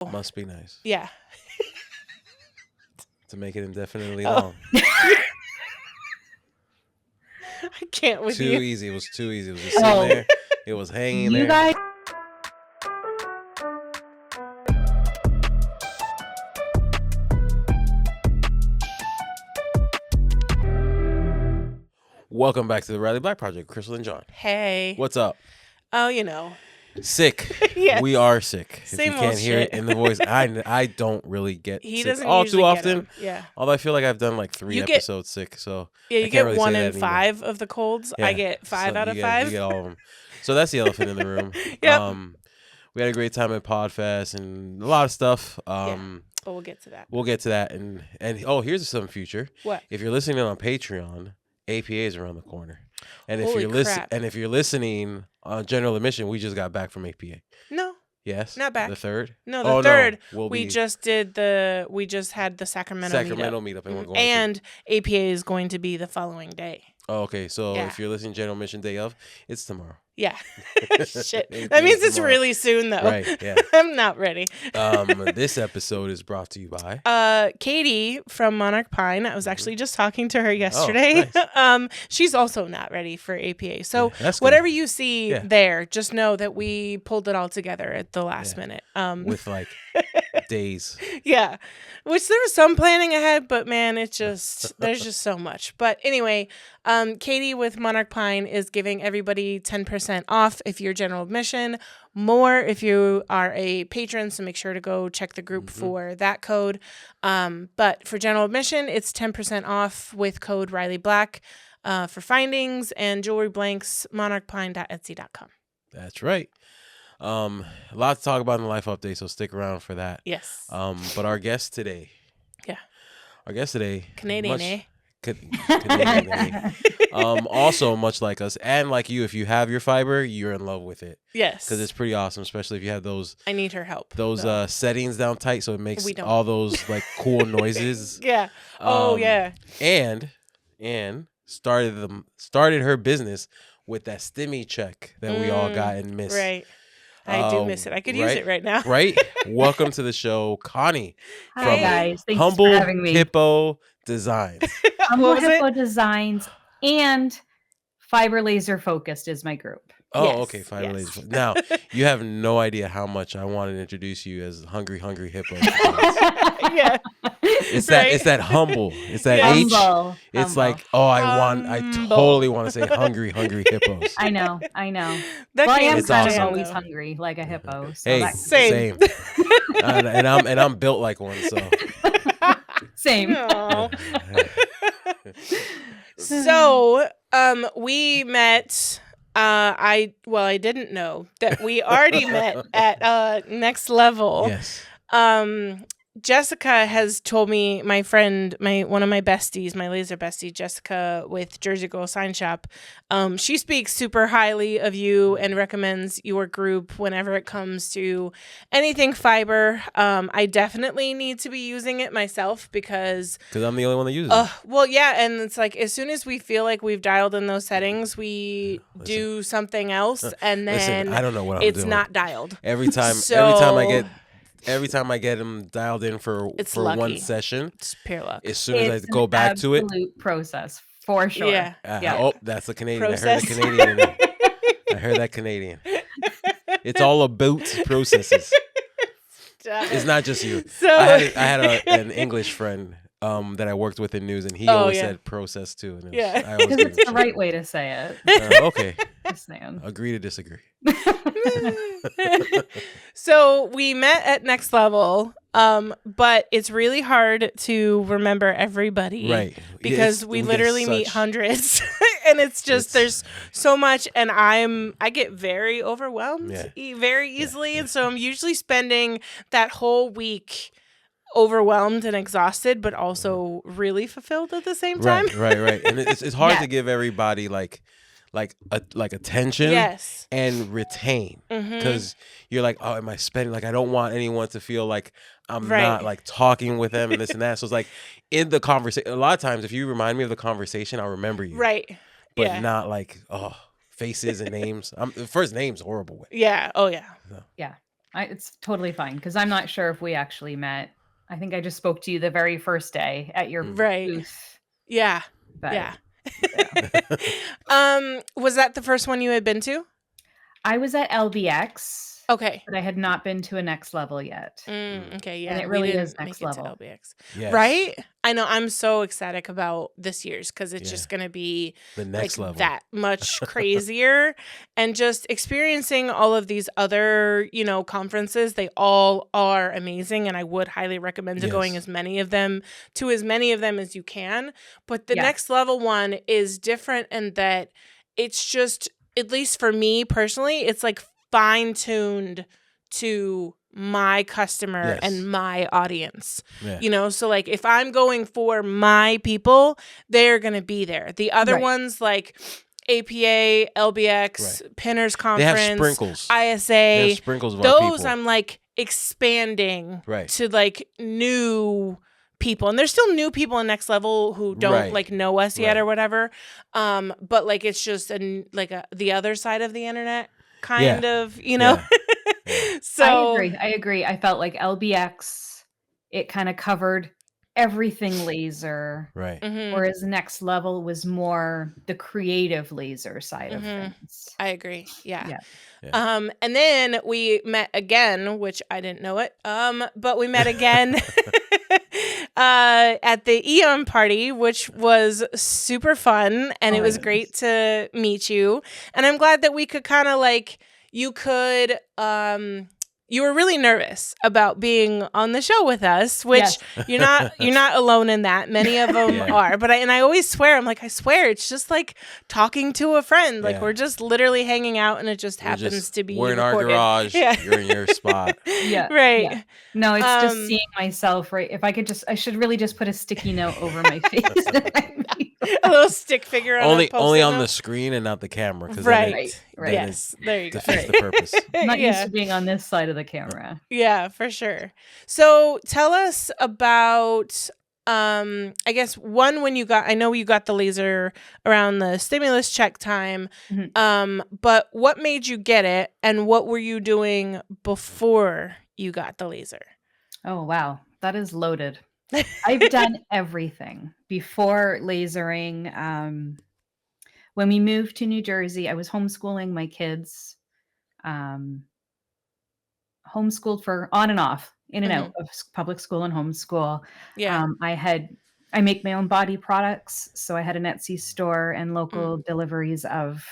Must be nice. Yeah. To make it indefinitely long. I can't with Too you. easy. It was too easy. It was just sitting there. It was hanging there. Guys. Welcome back to the Riley Black Project, Crystal and John. Hey. What's up? Oh, you know. Sick. Yes. We are sick. Same if you can't old hear shit. it in the voice, I don't really get He sick doesn't all usually too get often. 'em. Yeah. Although I feel like I've done like 3 You get- episodes sick, so Yeah, I you can't get really 1 say in that 5 of the colds. Yeah. I get 5 So out of you 5. get all of them. So that's the elephant in the room. Yep. We had a great time at Podfest and a lot of stuff. But we'll get to that. We'll get to that. And here's some future. What? If you're listening on Patreon, APA is around the corner. And Holy crap. if you're listening on general admission, we just got back from APA. No. Yes. Not back. The 3rd? No, the 3rd. No. We just had the Sacramento meetup and we're going and APA is going to be the following day. Oh, okay. So Yeah. if you're listening general admission day of, it's tomorrow. Yeah. Shit. APA That means is it's tomorrow. really soon though. Right, yeah. I'm not ready. This episode is brought to you by Katie from Monarch Pine. I was actually just talking to her yesterday. nice. She's also not ready for APA. So Yeah, that's good. whatever you see Yeah. there, just know that we pulled it all together at the last minute. with like days. Yeah, which there was some planning ahead, but man, it's just there's just so much. But anyway, Katie with Monarch Pine is giving everybody 10% off if you're general admission, more if you are a patron. So make sure to go check the group for that code. But for general admission, it's 10% off with code Riley Black for findings and jewelry blanks. monarchpine.etsy.com. That's right. A lot to talk about in the life update, so stick around for that. Yes. But our guest today. Yeah. Our guest today. Canadian, eh? Canadian, eh? Also, much like us, and like you, if you have your fiber, you're in love with it. Yes. Because it's pretty awesome, especially if you have those I need her help. settings down tight, so it makes We don't. all those like cool noises. Yeah. Yeah. And started her business with that stimmy check that we all got and missed. Right. I do miss it. I could use it right now. Right? Welcome to the show, Connie. Hi from guys, thanks Humble for having me. Hippo Designs. Humble was it? Hippo Designs and Fiber Laser Focused is my group. Oh, Yes, okay, Fiber yes. Laser. Now, you have no idea how much I wanted to introduce you as Hungry Hippo. Yeah. It's Right. that humble. It's that Yeah. H. Humble. It's Humble. like, I Humble. totally want to say hungry hippos. I know. That Well, I game am is It's kind of awesome. always though. hungry, like a hippo. So Hey, that- Same. and I'm built like one, so. same. Aw. So, we met. I didn't know that we already met at Next Level. Yes. Jessica has told me, my friend, one of my besties, my laser bestie, Jessica with Jersey Girl Sign Shop, she speaks super highly of you and recommends your group whenever it comes to anything fiber. I definitely need to be using it myself because I'm the only one that uses it. well, yeah, and it's like as soon as we feel like we've dialed in those settings, we do something else, and then Listen, I don't know what I'm it's doing. not dialed. Every time I get them dialed in for It's one lucky. session, It's pure luck. as soon as It's I go an back to it, absolute process for sure. Yeah. oh, that's a Canadian. Process. I heard the Canadian in there. I heard that Canadian. It's all about processes. It's not just you. So I had an English friend that I worked with in news, and he always said process too. And Yeah. I always Because gave it's him the shit. right way to say it. Okay, Just saying. agree to disagree. So we met at Next Level, but it's really hard to remember everyody, Right. Because we literally meet hundreds, and it's just there's so much, and I get very overwhelmed very easily, and so I'm usually spending that whole week overwhelmed and exhausted, but also really fulfilled at the same time. Right. And it's hard Yeah. to give everybody like attention Yes. and retain, Mhm. because you're like, oh, am I spending, like, I don't want anyone to feel like I'm Right. not like talking with them and this and that. So it's like in the conversation, a lot of times if you remind me of the conversation, I'll remember you, Right. but Yeah. not like faces and names. The first name's horrible with. Yeah. Oh yeah. Yeah. It's totally fine because I'm not sure if we actually met. I think I just spoke to you the very first day at your Right. booth. Yeah. But, Yeah. yeah. Was that the first one you had been to? I was at LBX, Okay. but I had not been to a next level yet. Okay, yeah. And it we really didn't is make next it level. to LBX. Yes. Right? I know. I'm so ecstatic about this year's because it's just going to be the next like level. that much crazier. And just experiencing all of these other, conferences, they all are amazing. And I would highly recommend to going as many of them as you can. But the next level one is different in that it's just, at least for me personally, it's like fine-tuned to my customer and my audience. So like if I'm going for my people, they're going to be there. The other ones like APA, LBX, Pinners Conference, they have sprinkles. ISA, they have sprinkles of those our people. I'm like expanding to like new people. And there's still new people in Next Level who don't like know us yet or whatever. But like it's just the other side of the internet kind of, So I agree. I felt like LBX, it kind of covered everything laser. Right. Whereas Next Level was more the creative laser side of things. I agree. Yeah. And then we met again, which I didn't know it. But we met again at the Eon party, which was super fun, and it was great to meet you. And I'm glad that we could kind of like you were really nervous about being on the show with us, which you're not alone in that. Many of them are, but I always swear, I'm like, I swear it's just like talking to a friend. Like we're just literally hanging out and it just happens to be we're in recorded. our garage. You're in your spot. Right. Yeah. No, it's just seeing myself, right? If I should really just put a sticky note over my face. A little stick figure on only on the screen and not the camera. Right. Yes. There you go. Defeats the purpose. I'm not used to being on this side of the camera. Yeah, for sure. So tell us about I guess when I know you got the laser around the stimulus check time. But what made you get it and what were you doing before you got the laser? Oh wow, that is loaded. I've done everything before lasering. When we moved to New Jersey, I was homeschooling my kids. Homeschooled for on and off, in and out of public school and homeschool. I make my own body products. So I had an Etsy store and local deliveries of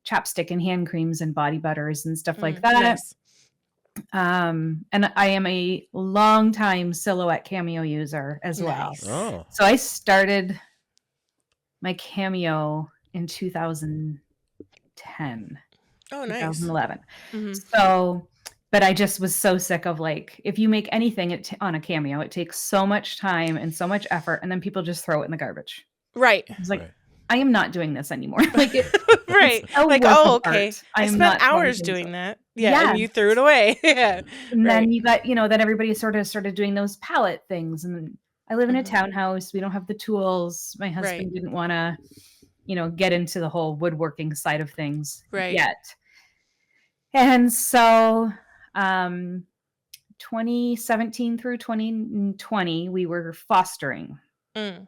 chapstick and hand creams and body butters and stuff like that. Nice. And I am a longtime Silhouette Cameo user as well. Oh. So I started my Cameo in 2010. Oh, nice. 2011. So, but I just was so sick of like, if you make anything on a Cameo, it takes so much time and so much effort, and then people just throw it in the garbage. Right. It's like, I am not doing this anymore. Like, right. Like, oh, okay. I spent hours doing that. Yeah. And you threw it away. And then you got, then everybody sort of started doing those palette things. And I live in a townhouse. We don't have the tools. My husband didn't want to, get into the whole woodworking side of things yet. And so 2017 through 2020, we were fostering. And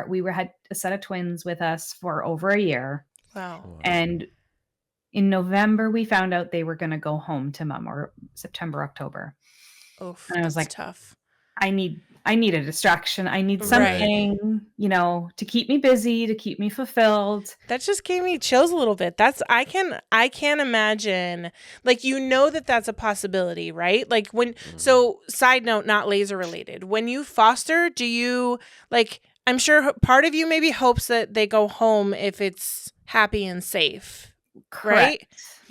we had a set of twins with us for over a year. Wow. And in November, we found out they were going to go home to mom, or September, October. Oof, and I was like, tough. I need a distraction. I need something, to keep me busy, to keep me fulfilled. That just gave me chills a little bit. I can't imagine, like, that's a possibility, right? Like so side note, not laser related. When you foster, do you I'm sure part of you maybe hopes that they go home if it's happy and safe. Right?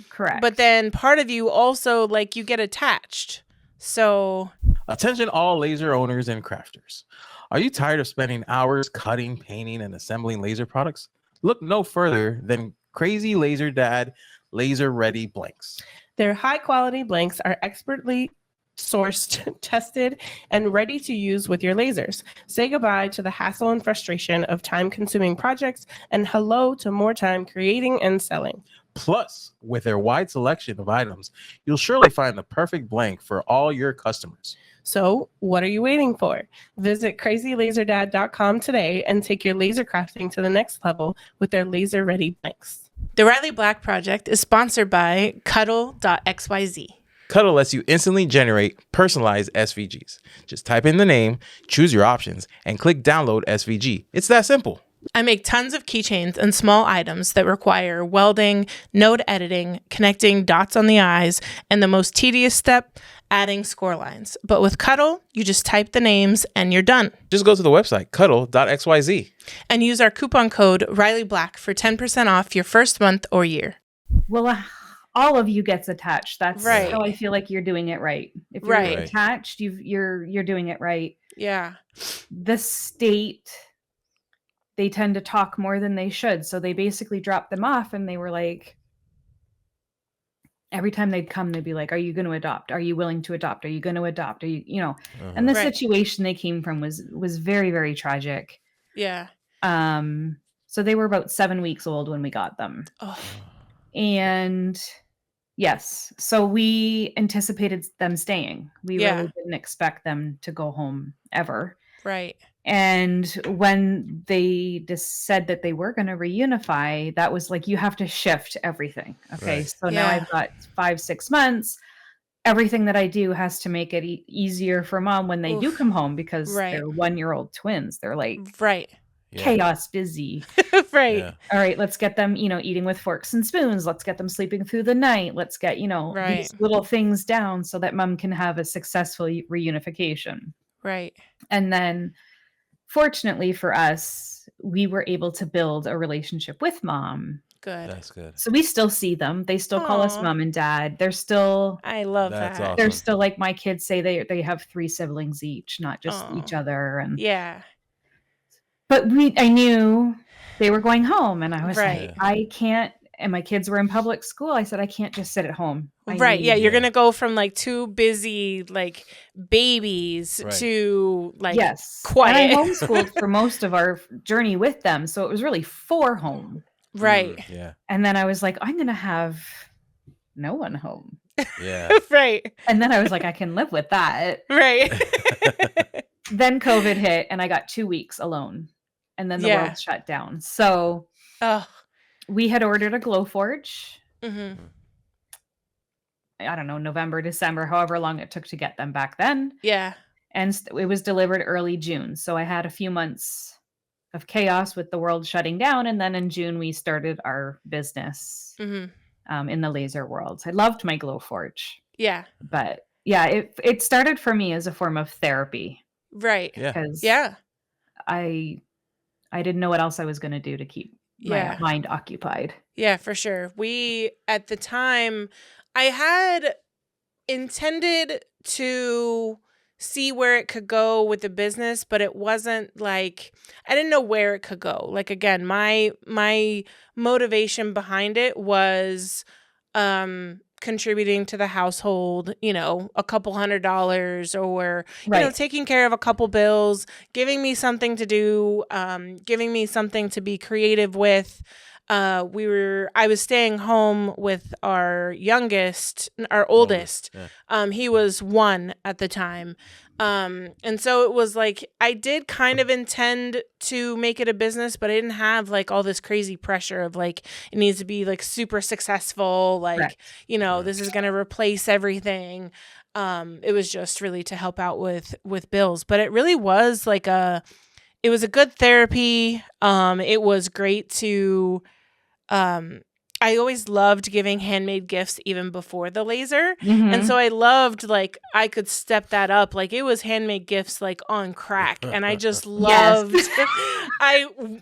Correct. But then part of you also you get attached. So attention all laser owners and crafters. Are you tired of spending hours cutting, painting, and assembling laser products? Look no further than Crazy Laser Dad Laser Ready Blanks. Their high-quality blanks are expertly sourced, tested, and ready to use with your lasers. Say goodbye to the hassle and frustration of time-consuming projects and hello to more time creating and selling. Plus, with their wide selection of items, you'll surely find the perfect blank for all your customers. So, what are you waiting for? Visit crazylaserdad.com today and take your laser crafting to the next level with their laser ready blanks. The Riley Black Project is sponsored by Cuddle.xyz. Cuddle lets you instantly generate personalized SVGs. Just type in the name, choose your options, and click download SVG. It's that simple. I make tons of keychains and small items that require welding, node editing, connecting dots on the eyes, and the most tedious step, adding score lines. But with Cuddle, you just type the names and you're done. Just go to the website, cuddle.xyz. And use our coupon code RileyBlack for 10% off your first month or year. Well, all of you gets attached. That's Right. how I feel like you're doing it right. If you're Right. attached, you're doing it right. Yeah. The state, they tend to talk more than they should. So they basically dropped them off and they were like, every time they'd come, they'd be like, are you going to adopt? Are you willing to adopt? Are you going to adopt? Are you, and the Right. situation they came from was very, very tragic. Yeah. So they were about 7 weeks old when we got them. Oh. And yes, so we anticipated them staying. We really didn't expect them to go home ever. Right. And when they just said that they were going to reunify, that was like, you have to shift everything. Okay. Right. So now I've got 5-6 months. Everything that I do has to make it easier for mom when they do come home, because they're 1-year-old twins. They're like chaos busy. Right. Yeah. All right, let's get them, eating with forks and spoons. Let's get them sleeping through the night. Let's get, these little things down so that mom can have a successful reunification. Right. And then fortunately for us, we were able to build a relationship with mom. Good. That's good. So we still see them. They still call us mom and dad. They're still, I love That's that. awesome. they're still like my kids say they have 3 siblings each, not just each other. And yeah. but I knew they were going home, and I was Right. like, I can't. And my kids were in public school. I said, I can't just sit at home. Right. Yeah. You're going to go from like 2 busy, like babies to like quiet. And I homeschooled for most of our journey with them. So it was really 4 home. Right. Yeah. And then I was like, I'm going to have no one home. Yeah. Right. And then I was like, I can live with that. Right. Then COVID hit and I got 2 weeks alone. And then the world shut down. So we had ordered a Glowforge. Mm-hmm. I don't know, November, December, however long it took to get them back then. Yeah. And it was delivered early June. So I had a few months of chaos with the world shutting down. And then in June, we started our business in the laser world. I loved my Glowforge. Yeah. But yeah, it started for me as a form of therapy. Right. Yeah. Because I didn't know what else I was going to do to keep my mind occupied. Yeah, for sure. We, at the time, I had intended to see where it could go with the business, but it wasn't like, I didn't know where it could go. Like, again, my motivation behind it was contributing to the household, a couple $100 or, taking care of a couple bills, giving me something to do, giving me something to be creative with. I was staying home with our oldest. Yeah. He was 1 at the time. And so it was like, I did kind of intend to make it a business, but I didn't have like all this crazy pressure of like, it needs to be like super successful. Like, this is going to replace everything. It was just really to help out with bills, but it really was like it was a good therapy. It was great to, I always loved giving handmade gifts even before the laser. Mm-hmm. And so I loved, like, I could step that up. Like, it was handmade gifts, like, on crack. And I just loved,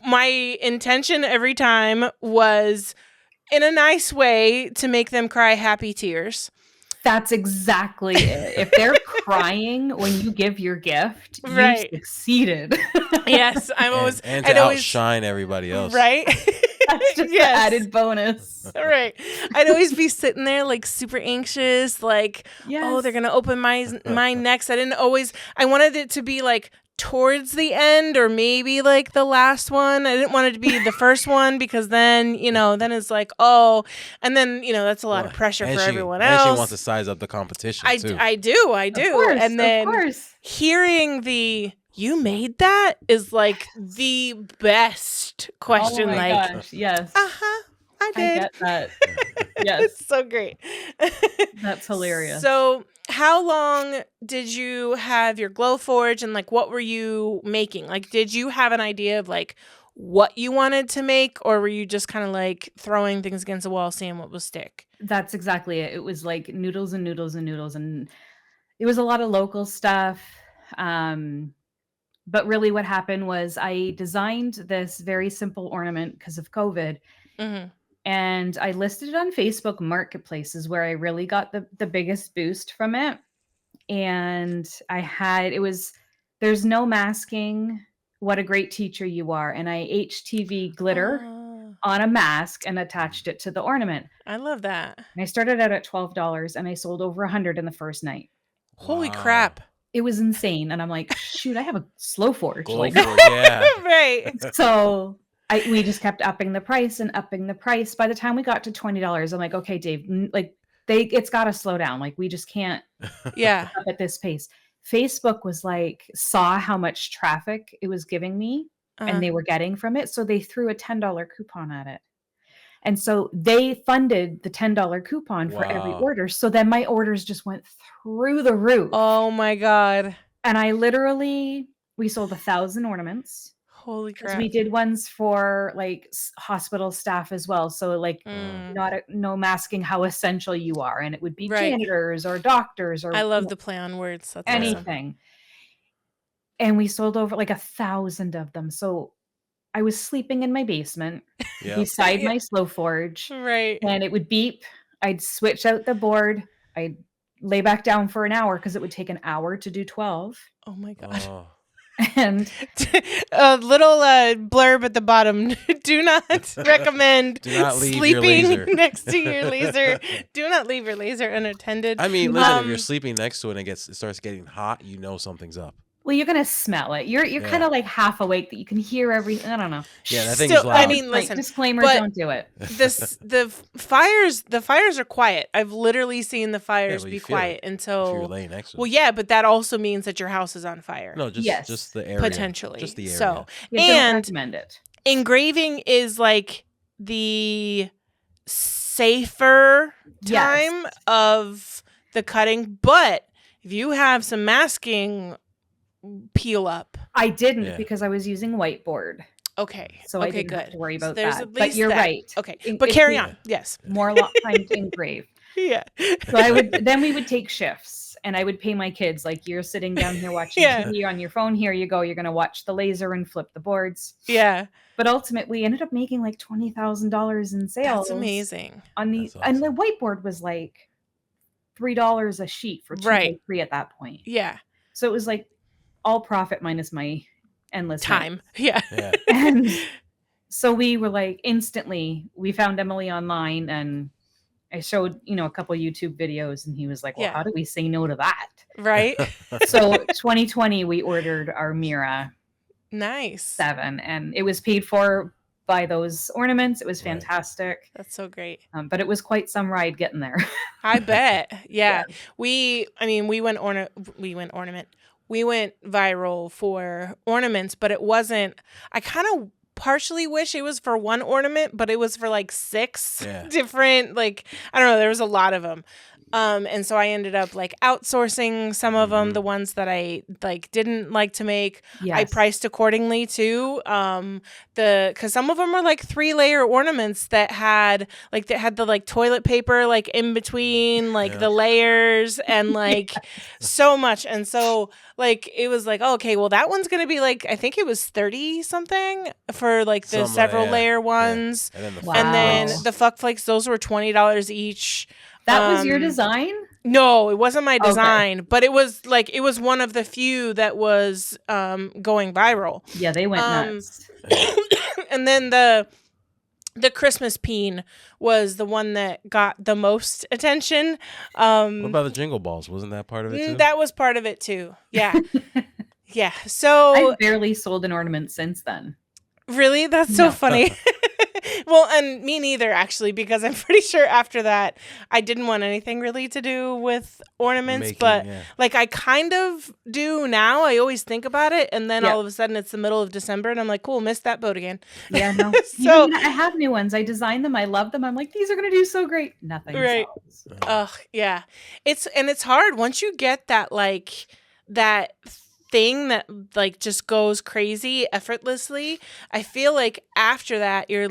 my intention every time was in a nice way to make them cry happy tears. That's exactly it. If they're crying when you give your gift, you succeeded. Yes, I'm always and to outshine everybody else, right? That's just the added bonus, right? I'd always be sitting there like super anxious, like, oh, they're gonna open my next. I wanted it to be like towards the end or maybe like the last one. I didn't want it to be the first one because then, then it's like, oh, and then, that's a lot of pressure for everyone else. And she wants to size up the competition too. I do. Of course, and then of course. hearing you made that is like the best question. Oh my gosh, yes. I did. I get that. Yes. It's so great. That's hilarious. So how long did you have your Glowforge and like what were you making? Like did you have an idea of like what you wanted to make or were you just kind of like throwing things against the wall seeing what would stick? That's exactly it. It was like noodles and noodles and noodles, and it was a lot of local stuff. But really what happened was I designed this very simple ornament because of COVID. Mm-hmm. And I listed it on Facebook Marketplaces where I really got the biggest boost from it. And there's no masking what a great teacher you are. And I HTV glitter on a mask and attached it to the ornament. I love that. And I started out at $12 and I sold over 100 in the first night. Holy crap. It was insane. And I'm like, shoot, I have a Glowforge. Yeah. Right. So we just kept upping the price and upping the price. By the time we got to $20, I'm like, okay, Dave, it's got to slow down. Like we just can't up at this pace. Facebook was like, saw how much traffic it was giving me and they were getting from it. So they threw a $10 coupon at it. And so they funded the $10 coupon for every order. So then my orders just went through the roof. Oh my God. And we sold 1,000 ornaments. Holy crap. We did ones for like hospital staff as well. So like no masking how essential you are. And it would be janitors or doctors or I love the play on words. That's anything. Awesome. And we sold over like 1,000 of them. So I was sleeping in my basement beside my Glowforge. Right. And it would beep. I'd switch out the board. I'd lay back down for an hour because it would take an hour to do 12. Oh my God. Oh. And a little blurb at the bottom. Do not recommend sleeping next to your laser. Do not leave your laser unattended. I mean, listen, if you're sleeping next to it and it starts getting hot, something's up. Well, you're gonna smell it. You're kind of like half awake that you can hear everything. I don't know. Yeah, that thing is loud. I mean, listen. Disclaimer: don't do it. The fires are quiet. I've literally seen the fires be quiet until if you're laying next to it. Well, yeah, but that also means that your house is on fire. No, just the area. Potentially. Just the area. So, don't recommend it. Engraving is like the safer time of the cutting, but if you have some masking, peel up. I didn't because I was using whiteboard. Okay. So I didn't have to worry about that. But you're right. Okay. But carry on. Yes. More time to engrave. Yeah. So we would take shifts and I would pay my kids like you're sitting down here watching TV on your phone. Here you go. You're going to watch the laser and flip the boards. Yeah. But ultimately we ended up making like $20,000 in sales. That's amazing. And the whiteboard was like $3 a sheet for 2 by 3 at that point. Yeah. So it was like all profit minus my endless time. Yeah. And so we were like instantly, we found Emily online and I showed, a couple YouTube videos and he was like, well, how do we say no to that? Right. So 2020, we ordered our Mira. Nice. 7 and it was paid for by those ornaments. It was fantastic. That's so great. But it was quite some ride getting there. I bet. Yeah. We went ornament. We went viral for ornaments, but it wasn't. I kind of partially wish it was for one ornament, but it was for like 6 different, like, I don't know, there was a lot of them. And so I ended up like outsourcing some of them, the ones that I like didn't like to make. Yes. I priced accordingly too. Cause some of them were like 3-layer ornaments that had the like toilet paper like in between like the layers and like so much. And so like it was like, oh, okay, well that one's gonna be like, I think it was 30 something for like the several layer ones. Yeah. And then the fuck flakes, those were $20 each. That was your design? No, it wasn't my design, but it was one of the few that was going viral. Yeah, they went nuts. And then the Christmas peen was the one that got the most attention. What about the jingle balls? Wasn't that part of it too? That was part of it too. Yeah. Yeah. So I've barely sold an ornament since then. really, that's so No. funny. Well, and me neither, actually, because I'm pretty sure after that, I didn't want anything really to do with ornaments. But like, I kind of do now. I always think about it, and then all of a sudden, it's the middle of December, and I'm like, "Cool, missed that boat again." Yeah, no. So I have new ones. I design them. I love them. I'm like, these are gonna do so great. Nothing sells. Ugh, yeah. It's hard once you get that that thing that like just goes crazy effortlessly. I feel like after that you're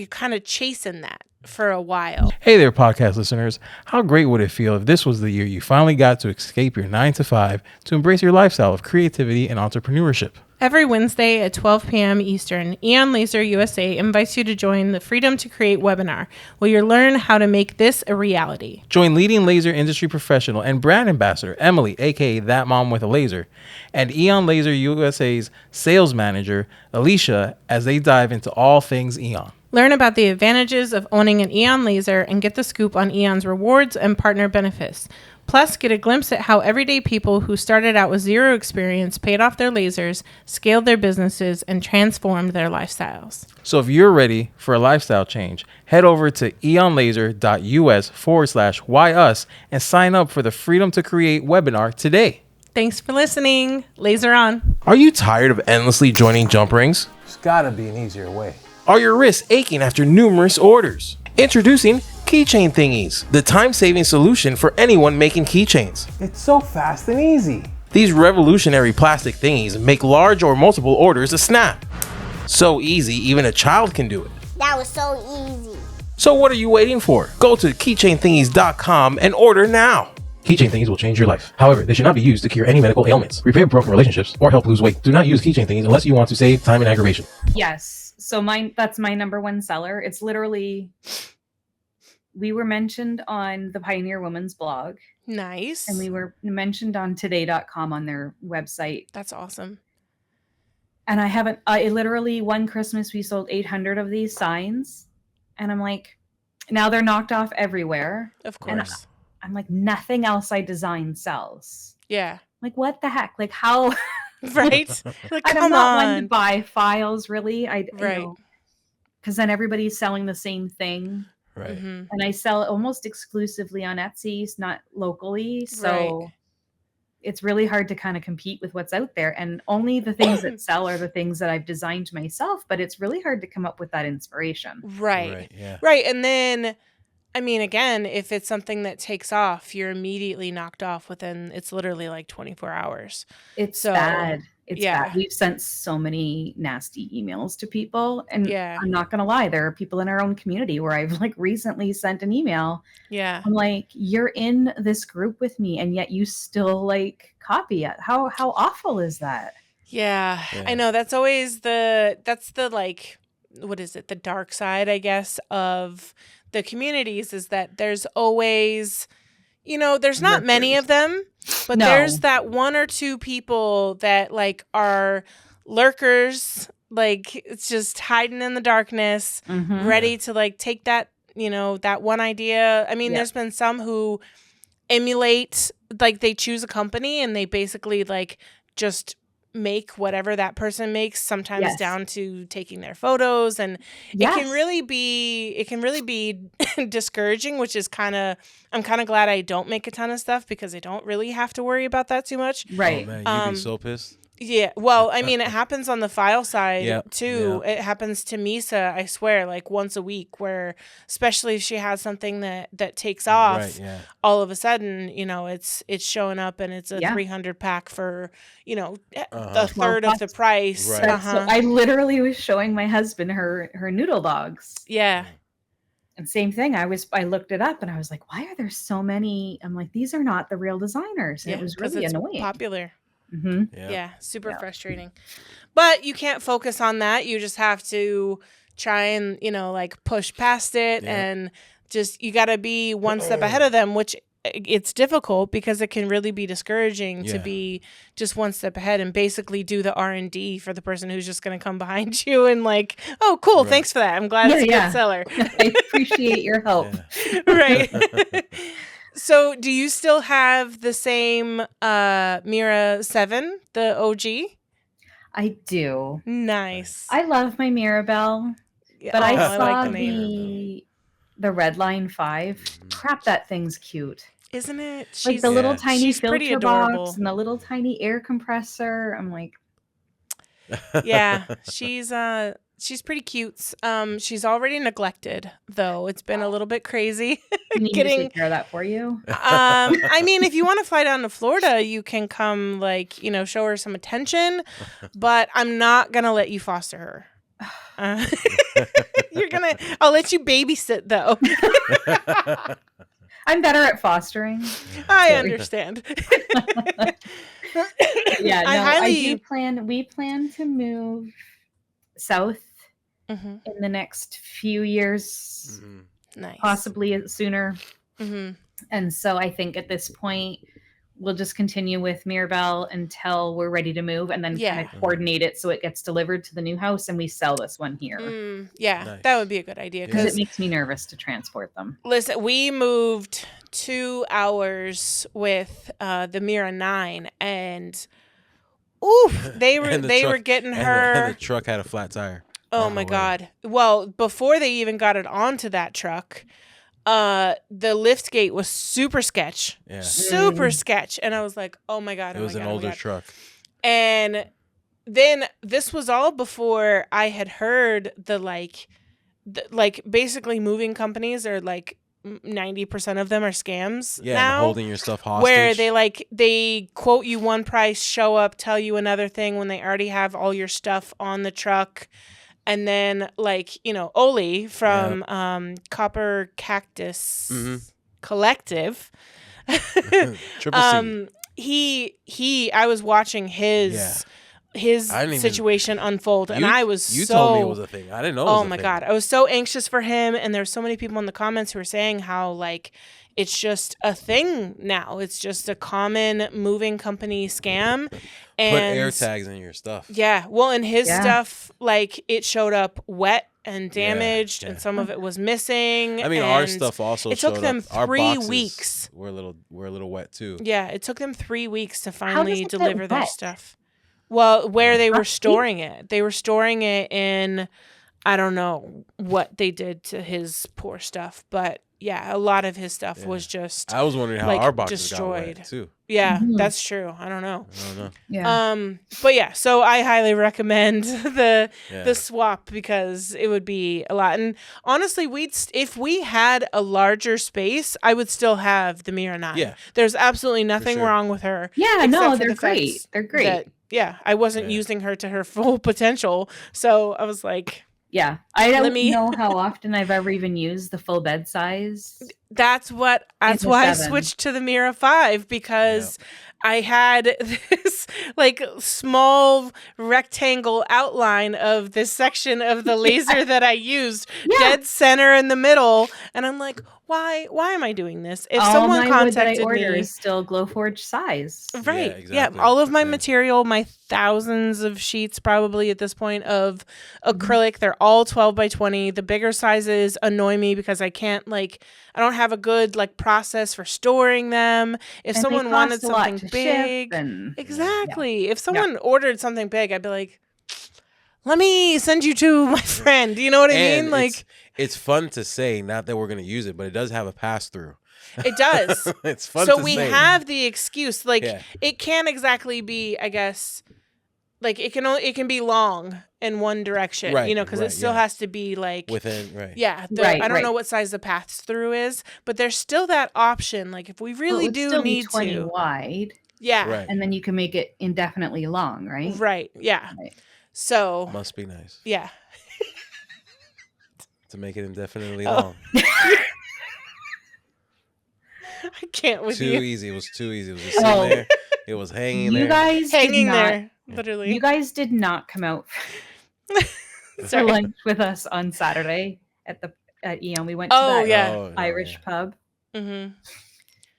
kind of chasing that for a while. Hey there, podcast listeners. How great would it feel if this was the year you finally got to escape your 9-to-5 to embrace your lifestyle of creativity and entrepreneurship? Every Wednesday at 12 p.m. Eastern, Eon Laser USA invites you to join the Freedom to Create webinar, where you'll learn how to make this a reality. Join leading laser industry professional and brand ambassador Emily, aka That Mom with a Laser, and Eon Laser USA's sales manager Alicia as they dive into all things Eon. Learn about the advantages of owning an Eon Laser and get the scoop on Eon's rewards and partner benefits. Plus, get a glimpse at how everyday people who started out with zero experience paid off their lasers, scaled their businesses, and transformed their lifestyles. So if you're ready for a lifestyle change, head over to eonlaser.us/whyus and sign up for the Freedom to Create webinar today. Thanks for listening. Laser on. Are you tired of endlessly joining jump rings? There's gotta be an easier way. Are your wrists aching after numerous orders? Introducing Keychain Thingies, the time-saving solution for anyone making keychains. It's so fast and easy. These revolutionary plastic thingies make large or multiple orders a snap. So easy, even a child can do it. That was so easy. So what are you waiting for? Go to keychainthingies.com and order now. Keychain Thingies will change your life. However, they should not be used to cure any medical ailments, repair broken relationships, or help lose weight. Do not use Keychain Thingies unless you want to save time and aggravation. Yes. So that's my number one seller. It's literally, we were mentioned on the Pioneer Woman's blog. Nice. And we were mentioned on today.com on their website. That's awesome. And I literally one Christmas we sold 800 of these signs. And I'm like, now they're knocked off everywhere. Of course. And I'm like, nothing else I design sells. Yeah. Like, what the heck? Like, how? Right? Like, come I'm not on. one to buy files, really. Right. Because then everybody's selling the same thing. Right. Mm-hmm. And I sell almost exclusively on Etsy, not locally. So it's really hard to kind of compete with what's out there. And only the things that sell are the things that I've designed myself. But it's really hard to come up with that inspiration. Right. Yeah. Right. And then, I mean, again, if it's something that takes off, you're immediately knocked off within, it's literally like 24 hours. It's bad. It's yeah. bad. We've sent so many nasty emails to people. And Yeah. I'm not going to lie. There are people in our own community where I've like recently sent an email. Yeah. I'm like, you're in this group with me and yet you still like copy it. How awful is that? Yeah. I know. That's always that's the like, what is it? The dark side, I guess, of the communities is that there's always, there's not many of them, but there's that one or two people that like are lurkers, like it's just hiding in the darkness, ready to like take that, that one idea. I mean, there's been some who emulate, like they choose a company and they basically like just make whatever that person makes, sometimes down to taking their photos, and it can really be discouraging, which is I'm kind of glad I don't make a ton of stuff because I don't really have to worry about that too much. Right. Oh, man, you'd be so pissed. Yeah. Well, I mean, it happens on the file side too. Yeah. It happens to Misa, I swear, like once a week, where especially if she has something that takes off, all of a sudden, it's showing up and it's a 300 pack for, a third of the price. Right. So I literally was showing my husband her noodle dogs. Yeah. And same thing. I looked it up and I was like, why are there so many? I'm like, these are not the real designers. And it was really annoying. Popular. Mm-hmm. Yeah, super frustrating. But you can't focus on that. You just have to try and, like push past it and just, you got to be one step ahead of them, which it's difficult because it can really be discouraging to be just one step ahead and basically do the R&D for the person who's just going to come behind you and like, oh, cool. Thanks for that. I'm glad it's a good seller. I appreciate your help. Right. So, do you still have the same Mira 7, the OG? I do. Nice. I love my Mirabelle, but I like saw the name. the Redline 5. Crap, that thing's cute. Isn't it? Like the little tiny she's pretty filter adorable. box and the little tiny air compressor. I'm like, yeah, she's pretty cute. She's already neglected though. It's been a little bit crazy. you need me to take care of that for you. I mean, if you want to fly down to Florida, you can come, like, you know, show her some attention. But I'm not gonna let you foster her. I'll let you babysit though. I'm better at fostering. I understand. Yeah, no, we plan to move south in the next few years, nice, possibly sooner. And so I think at this point we'll just continue with Mirabelle until we're ready to move, and then kind of coordinate it so it gets delivered to the new house and we sell this one here. Nice. That would be a good idea, because it makes me nervous to transport them. Listen, we moved 2 hours with the Mira 9, and they were getting her. And the truck had a flat tire. Oh my God! Well, before they even got it onto that truck, the lift gate was super sketch. Yeah. Super sketch. And I was like, oh my God. It was an older truck. And then this was all before I had heard basically moving companies are like 90% of them are scams. Yeah, now, and holding your stuff hostage. Where they quote you one price, show up, tell you another thing when they already have all your stuff on the truck. And then, like, you know, Oli from Copper Cactus Collective, I was watching his situation unfold, and I was you told me it was a thing. I didn't know it was a thing. Oh my God. I was so anxious for him, and there's so many people in the comments who were saying how, like, it's just a thing now. It's just a common moving company scam. And put air tags in your stuff. Yeah. Well, and his stuff, like, it showed up wet and damaged, and some of it was missing. I mean, our stuff also showed up. It took them 3 weeks. We're a little wet too. Yeah, it took them 3 weeks to finally deliver their stuff. Well, where they were storing it. They were storing it in, I don't know what they did to his poor stuff, but yeah, a lot of his stuff was just. I was wondering how our boxes destroyed. Got wet too. Yeah, that's true. I don't know. Yeah. But yeah, so I highly recommend the swap because it would be a lot. And honestly, if we had a larger space, I would still have the Mira 9. Yeah. There's absolutely nothing wrong with her. Yeah, no, they're great. They're great. I wasn't using her to her full potential, so I was like. Yeah, I don't know how often I've ever even used the full bed size. That's why I switched to the Mira 5 because I had this like small rectangle outline of this section of the laser that I used dead center in the middle, and I'm like, why am I doing this? If all someone my wood that I contacted order me, is still Glowforge size. Right? Yeah, exactly. All of my material, my thousands of sheets probably at this point of acrylic, they're all 12 by 20. The bigger sizes annoy me because I don't have a good process for storing them. If someone wanted something big, exactly. If someone ordered something big, I'd be like, let me send you to my friend. You know what I mean? Like, it's fun to say, not that we're going to use it, but it does have a pass through. It does. It's fun to say. So we have the excuse. It can't exactly be, I guess, it can be long in one direction, because it still has to be within, right. Yeah. I don't know what size the pass through is, but there's still that option. Like, if we really do need 20 to. wide. Yeah. Right. And then you can make it indefinitely long, right? Right. Yeah. Right. So. Must be nice. Yeah. To make it indefinitely long. I can't with too you. Easy. It was too easy. It was just sitting there. It was hanging there. You guys hanging there, literally. You guys did not come out for lunch with us on Saturday at Eon. We went to that Irish pub. Mm-hmm.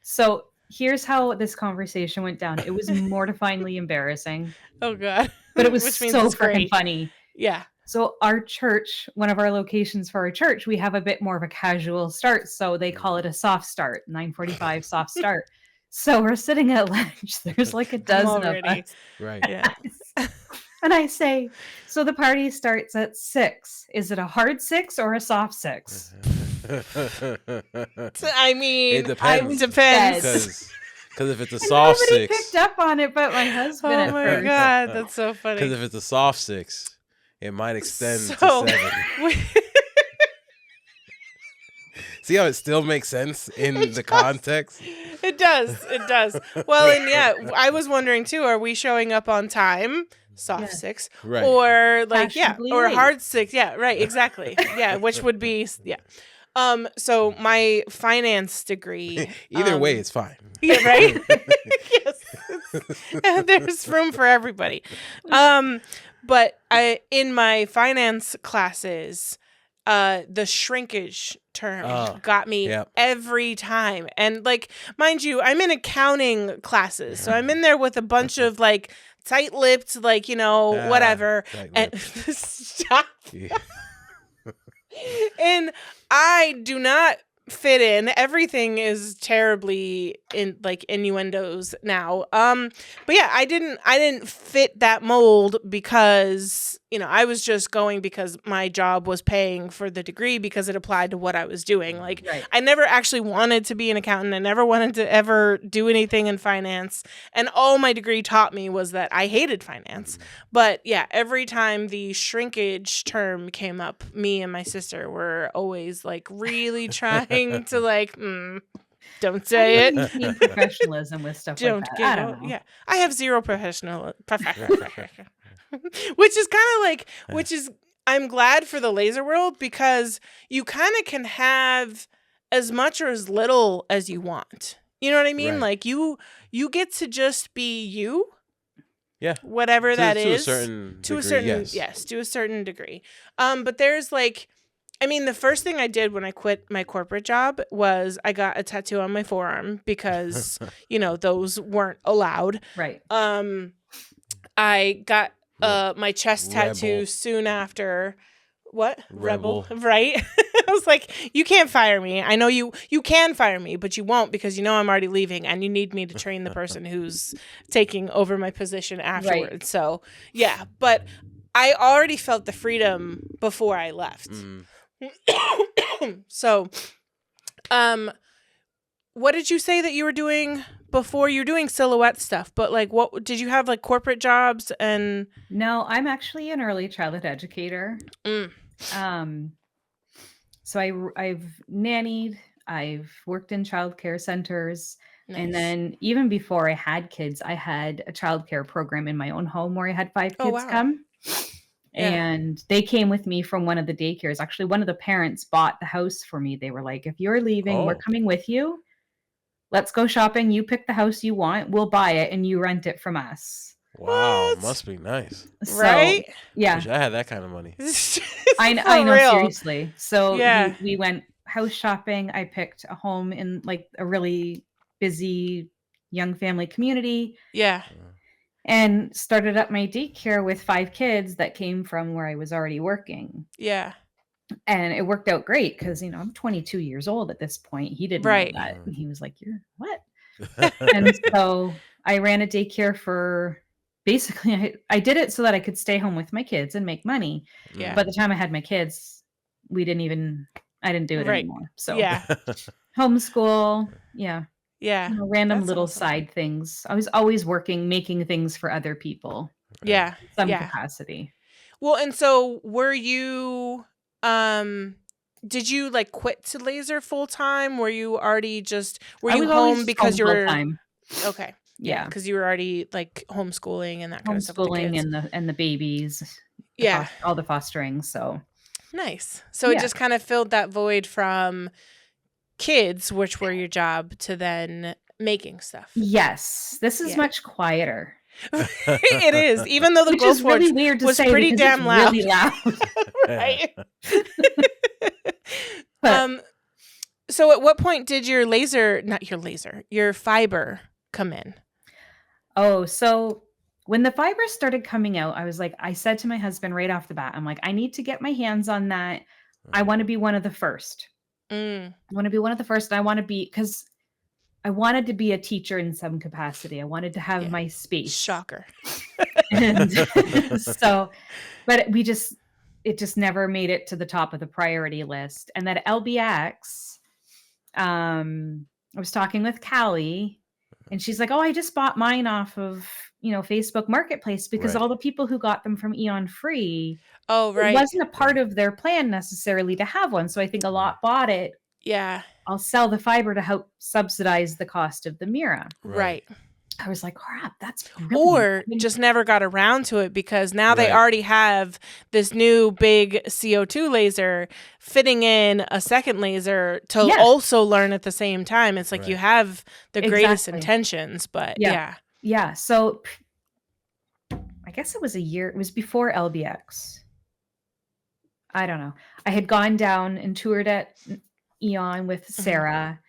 So here's how this conversation went down. It was mortifyingly embarrassing. Oh God! But it was so freaking funny. Yeah. So our church, one of our locations for our church, we have a bit more of a casual start. So they call it a soft start, 9:45 soft start. So we're sitting at lunch. There's like a dozen of already. us. Right. Yeah. And I say, so the party starts at 6. Is it a hard 6 or a soft 6? I mean, It depends. Depends. Because if it's a And soft nobody 6, picked up on it but my husband Oh at my first. God, that's so funny. because if it's a soft 6, it might extend So- to 7. See how it still makes sense in the context? It does. It does. Well, and yeah, I was wondering too, are we showing up on time? Soft Yes. 6. Right. Or like, Fashionably or late. hard 6. Yeah, right, exactly. Yeah, which would be, yeah. So my finance degree. Either way, it's fine. Yeah, right? Yes. There's room for everybody. But in my finance classes, the shrinkage term got me yep. every time. And like, mind you, I'm in accounting classes. So I'm in there with a bunch of like tight-lipped, like, whatever. And stop. Yeah. And I do not fit in. Everything is terribly in like innuendos now. But yeah, I didn't fit that mold because, I was just going because my job was paying for the degree because it applied to what I was doing. Like Right. I never actually wanted to be an accountant. I never wanted to ever do anything in finance. And all my degree taught me was that I hated finance. But yeah, every time the shrinkage term came up, me and my sister were always like really trying to like, don't say it. Maintain professionalism with stuff Don't like that. give I don't up. know. Yeah, I have zero which is kind of like, I'm glad for the laser world because you kind of can have as much or as little as you want. You know what I mean? Right. Like you get to just be you. Yeah. Whatever that to is. a certain To a degree, certain, yes, to a certain degree. But there's like, the first thing I did when I quit my corporate job was I got a tattoo on my forearm because, those weren't allowed. Right. I got my chest tattoo Rebel. soon after. What? Rebel. Right? I was like, you can't fire me. I know you can fire me, but you won't because I'm already leaving and you need me to train the person who's taking over my position afterwards. Right. So, yeah. But I already felt the freedom before I left. So, what did you say that you were doing before? You're doing silhouette stuff, but like, what did you have like corporate jobs and? No, I'm actually an early childhood educator. So I've nannied, I've worked in childcare centers, and Nice. then even before I had kids, I had a childcare program in my own home where I had 5 Oh, kids wow. come. Yeah. And they came with me from one of the daycares. Actually, one of the parents bought the house for me. They were like, if you're leaving, we're Oh. coming with you. Let's go shopping. You pick the house you want. We'll buy it and you rent it from us. Wow, What? must be nice. So, Right? yeah. Wish I had that kind of money. I For know, real. seriously. So Yeah. we went house shopping. I picked a home in like a really busy young family community Yeah. and started up my daycare with 5 kids that came from where I was already working. Yeah. And it worked out great because, I'm 22 years old at this point. He didn't Right. know that. And he was like, you're what? And so I ran a daycare for basically, I did it so that I could stay home with my kids and make money. Yeah. By the time I had my kids, I didn't do it Right. anymore. So Yeah. homeschool, yeah, Yeah. random That's little awesome. side things. I was always working, making things for other people, Yeah. some Yeah. capacity. Well, and so were you did you like quit to laser full time? Were you already were I you was always home because you full were time. okay? Yeah. Because you were already like homeschooling and that kind of stuff with the Homeschooling kids. and the babies, Yeah. all the fostering. So Nice. So it Yeah. just kind of filled that void from kids, which were your job, to then making stuff. yes, this is Yeah. much quieter. It is, even though the Which is really Glowforge weird to was say pretty because damn it's loud. really loud. Right. But So at what point did your fiber come in? so when the fibers started coming out, I was like, I said to my husband right off the bat, I'm like, I need to get my hands on that. I want to be one of the first. I want to be one of the first. And I want to be, because I wanted to be a teacher in some capacity. I wanted to have my space. Shocker. And so, but it just never made it to the top of the priority list. And that LBX, I was talking with Callie, and she's like, oh, I just bought mine off of, Facebook Marketplace, because all the people who got them from Eon Free, it wasn't a part of their plan necessarily to have one. So I think a lot bought it. Yeah. I'll sell the fiber to help subsidize the cost of the Mira. Right. I was like, crap, that's really or just never got around to it because now they already have this new big CO2 laser fitting in a second laser to also learn at the same time. It's like you have the greatest intentions, but Yeah. So I guess it was a year. It was before LBX. I don't know. I had gone down and toured at Eon with Sarah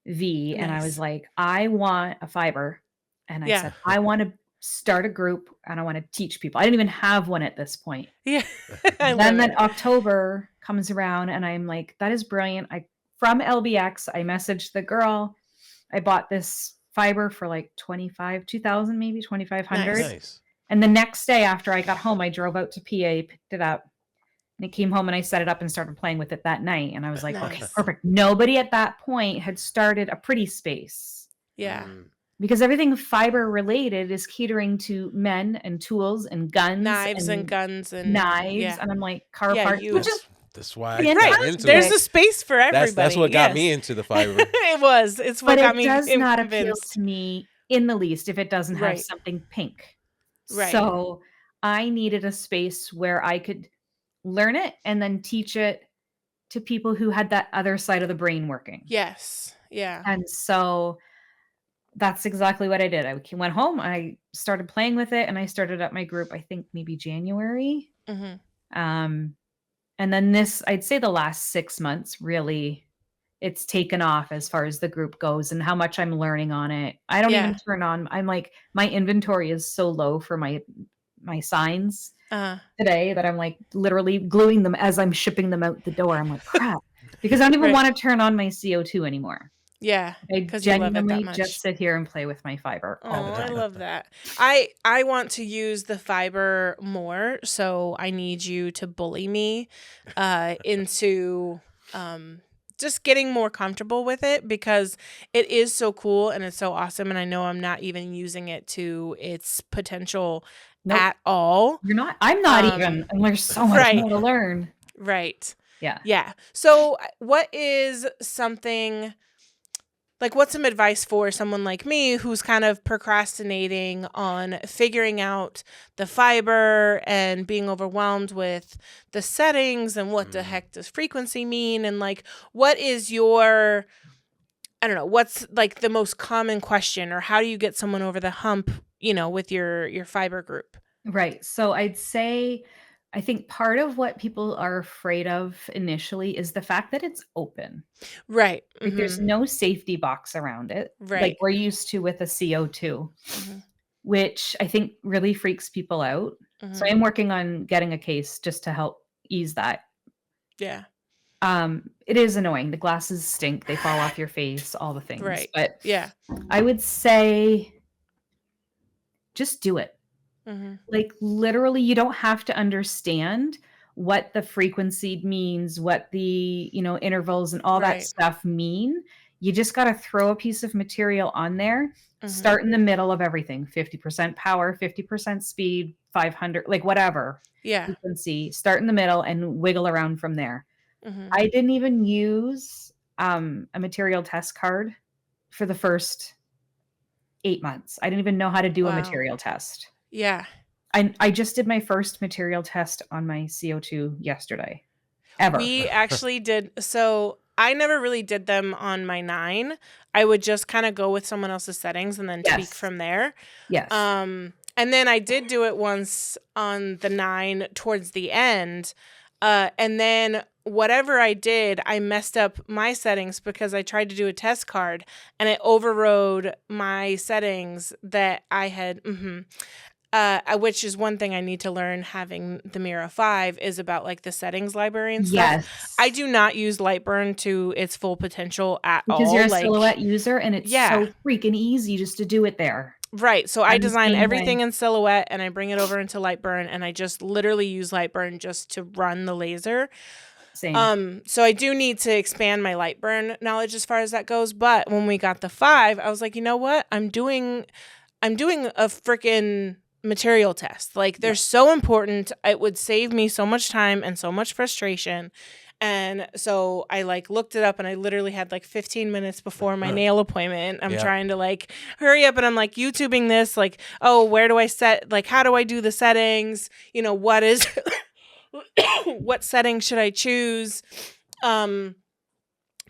V, and I was like, I want a fiber. And I said, I want to start a group and I want to teach people. I didn't even have one at this point. Yeah. Then October comes around and I'm like, that is brilliant. From LBX, I messaged the girl. I bought this fiber for like 2,000, maybe 2,500. Nice. And the next day after I got home, I drove out to PA, picked it up, and it came home and I set it up and started playing with it that night. And I was like, okay, perfect. Nobody at that point had started a pretty space. Yeah. Because everything fiber related is catering to men and tools and guns. Knives and guns and knives. Yeah. And I'm like, car parts. That's why I got into There's it. a space for everybody. That's what got me into the fiber. It's what got me convinced. But it does not appeal convinced. to me in the least if it doesn't have something pink. So I needed a space where I could learn it and then teach it to people who had that other side of the brain working. Yes. Yeah. And so that's exactly what I did. I went home, I started playing with it, and I started up my group, I think maybe January. And then I'd say the last 6 months, really, it's taken off as far as the group goes and how much I'm learning on it. I don't even turn on, I'm like, my inventory is so low for my signs today that I'm like literally gluing them as I'm shipping them out the door. I'm like, crap, because I don't even want to turn on my CO2 anymore. Yeah, I genuinely just sit here and play with my fiber all the time. I love that. I want to use the fiber more, so I need you to bully me into just getting more comfortable with it because it is so cool and it's so awesome, and I know I'm not even using it to its potential at all. You're not. I'm not even. And there's so much more to learn. Right. Yeah. Yeah. So what is something... Like, what's some advice for someone like me who's kind of procrastinating on figuring out the fiber and being overwhelmed with the settings and what the heck does frequency mean? And like, what is your, I don't know, what's like the most common question, or how do you get someone over the hump, with your fiber group? Right. So I'd say, I think part of what people are afraid of initially is the fact that it's open. Right. Like there's no safety box around it. Right. Like we're used to with a CO2, which I think really freaks people out. So I'm working on getting a case just to help ease that. Yeah. It is annoying. The glasses stink. They fall off your face, all the things. Right. But yeah, I would say just do it. Like literally, you don't have to understand what the frequency means, what the, intervals and all that stuff mean. You just got to throw a piece of material on there, start in the middle of everything, 50% power, 50% speed, 500, like whatever frequency, start in the middle and wiggle around from there. I didn't even use a material test card for the first 8 months. I didn't even know how to do a material test. Yeah. I just did my first material test on my CO2 yesterday. Ever. We actually did. So I never really did them on my 9. I would just kind of go with someone else's settings and then tweak from there. Yes. And then I did do it once on the 9 towards the end. And then whatever I did, I messed up my settings because I tried to do a test card and it overrode my settings that I had. which is one thing I need to learn having the Mira 5 is about like the settings library and stuff. Yes. I do not use Lightburn to its full potential at all. Because you're a Silhouette user and it's Yeah. so freaking easy just to do it there. Right. So I I'm the design same everything way. in Silhouette and I bring it over into Lightburn and I just literally use Lightburn just to run the laser. Same. So I do need to expand my Lightburn knowledge as far as that goes. But when we got the 5, I was like, you know what? I'm doing a freaking material test. Like they're so important. It would save me so much time and so much frustration. And so I like looked it up and I literally had like 15 minutes before my nail appointment. I'm trying to like hurry up and I'm like YouTubing this, like, oh, where do I set, like, how do I do the settings? You know, what is, what settings should I choose?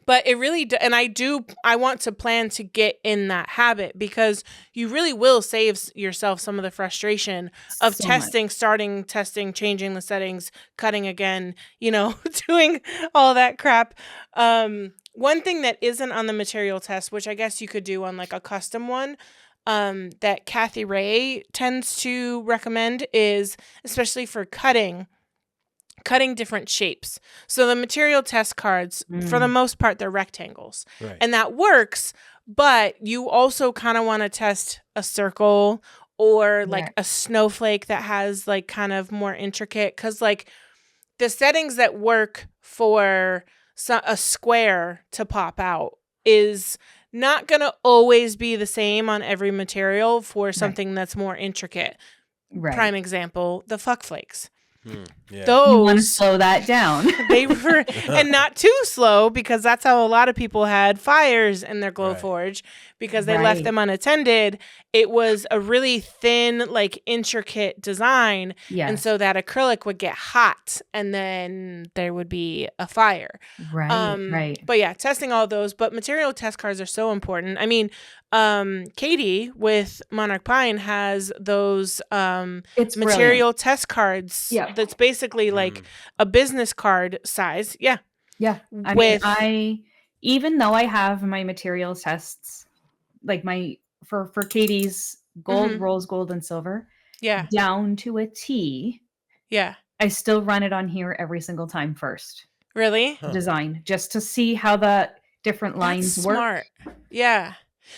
But it really, and I want to plan to get in that habit because you really will save yourself some of the frustration of starting testing, changing the settings, cutting again, you know, doing all that crap. One thing that isn't on the material test, which I guess you could do on like a custom one, that Kathy Ray tends to recommend is, especially for cutting different shapes. So the material test cards, for the most part, they're rectangles. Right. And that works, but you also kind of want to test a circle or like a snowflake that has like kind of more intricate, because like the settings that work for a square to pop out is not going to always be the same on every material for something that's more intricate. Right. Prime example, the fuck flakes. You want to slow that down. They were, and not too slow, because that's how a lot of people had fires in their Glowforge because they left them unattended. It was a really thin, like intricate design. Yes. And so that acrylic would get hot and then there would be a fire. Right. But yeah, testing all those. But material test cards are so important. I mean, Katie with Monarch Pine has those It's material test cards. Yeah. That's basically like a business card size. Yeah. Yeah. I mean, even though I have my materials tests, like my for Katie's gold, rose gold, and silver, down to a T. Yeah. I still run it on here every single time first. Really? Design, just to see how the different lines work. Smart. Yeah.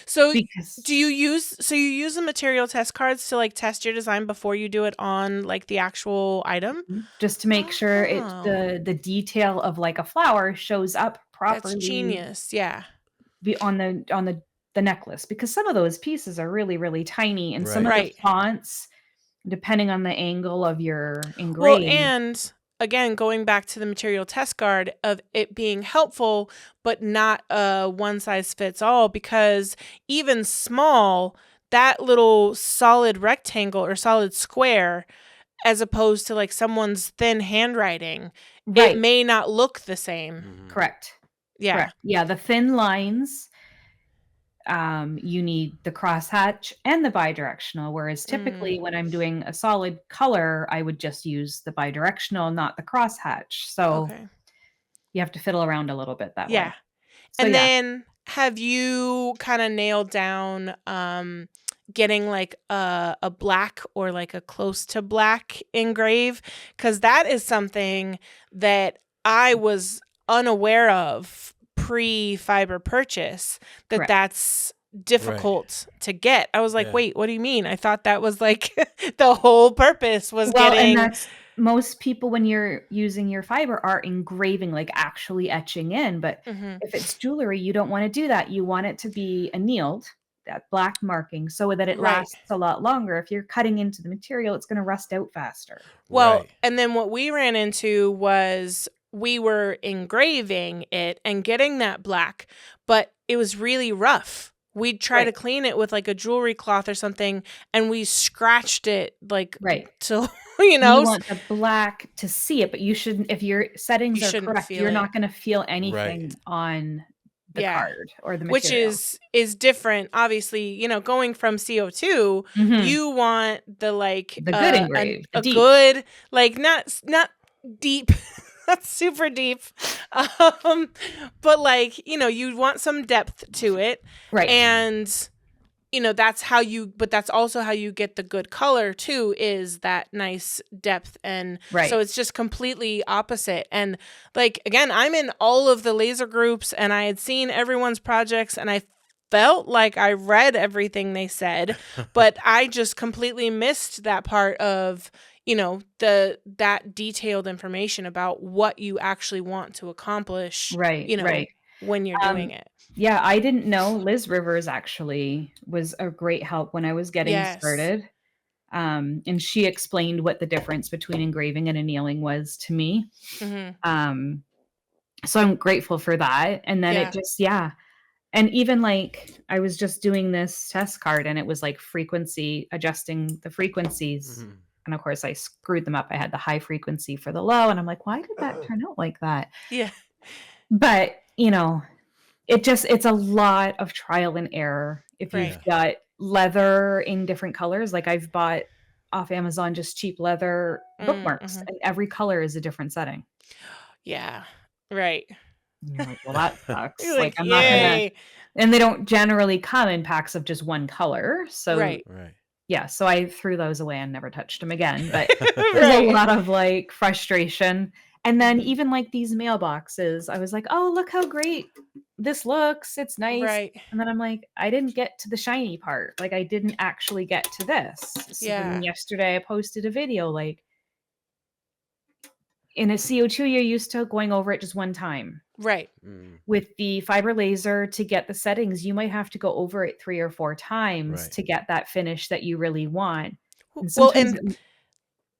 So you use the material test cards to like test your design before you do it on like the actual item? Just to make sure the detail of like a flower shows up properly. That's genius. Yeah. Be on the necklace, because some of those pieces are really, really tiny, and some of the fonts, depending on the angle of your engraving. Well, and again, going back to the material test card of it being helpful, but not a one size fits all, because even small, that little solid rectangle or solid square, as opposed to like someone's thin handwriting, it may not look the same. Correct. Yeah. Correct. Yeah. The thin lines, you need the crosshatch and the bidirectional, whereas typically when I'm doing a solid color, I would just use the bidirectional, not the crosshatch. So you have to fiddle around a little bit that way. So, and then have you kind of nailed down getting like a black or like a close to black engrave? Because that is something that I was unaware of pre-fiber purchase, that's difficult to get. I was like, wait, what do you mean? I thought that was like the whole purpose was getting. And that's most people, when you're using your fiber, are engraving, like actually etching in. But if it's jewelry, you don't want to do that. You want it to be annealed, that black marking, so that it lasts a lot longer. If you're cutting into the material, it's going to rust out faster. Well, and then what we ran into was we were engraving it and getting that black, but it was really rough. We'd try to clean it with like a jewelry cloth or something, and we scratched it like so you want the black to see it, but you shouldn't. If your settings are correct, you're not going to feel anything on the card or the material. Which is different, obviously. Going from CO2, you want the like the good engraved, a good, like not deep. That's super deep. But like, you want some depth to it. Right. And, that's how but that's also how you get the good color too, is that nice depth. And so it's just completely opposite. And like, again, I'm in all of the laser groups and I had seen everyone's projects and I felt like I read everything they said, but I just completely missed that part of, that detailed information about what you actually want to accomplish, when you're doing it. Yeah, I didn't know Liz Rivers actually was a great help when I was getting started. And she explained what the difference between engraving and annealing was to me. Mm-hmm. So I'm grateful for that. And then it just, and even like I was just doing this test card and it was like adjusting the frequencies. Mm-hmm. And of course I screwed them up. I had the high frequency for the low and I'm like, why did that turn out like that? Yeah. But, it's a lot of trial and error. If you've got leather in different colors, like I've bought off Amazon just cheap leather bookmarks, and every color is a different setting. Yeah. Right. And you're like, well, that sucks. like I'm not gonna. And they don't generally come in packs of just one color. So yeah, so I threw those away and never touched them again. But there's a lot of like frustration. And then even like these mailboxes, I was like, oh, look how great this looks. It's nice. Right. And then I'm like, I didn't get to the shiny part. Like I didn't actually get to this. So then yesterday I posted a video like in a CO2, you're used to going over it just one time. Right. With the fiber laser, to get the settings, you might have to go over it 3 or 4 times to get that finish that you really want. And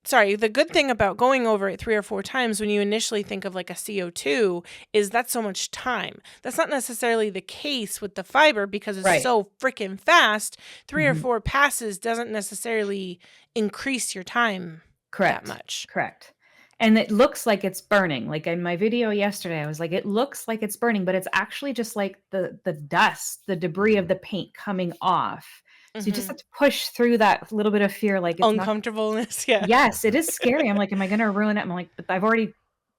sorry, the good thing about going over it 3 or 4 times when you initially think of like a CO2 is that's so much time. That's not necessarily the case with the fiber because it's so freaking fast. 3 or 4 passes doesn't necessarily increase your time that much. Correct. And it looks like it's burning. Like in my video yesterday, I was like, it looks like it's burning, but it's actually just like the dust, the debris of the paint coming off. So you just have to push through that little bit of fear, like it's uncomfortableness. Yes, it is scary. I'm like, am I going to ruin it? I'm like, but I've already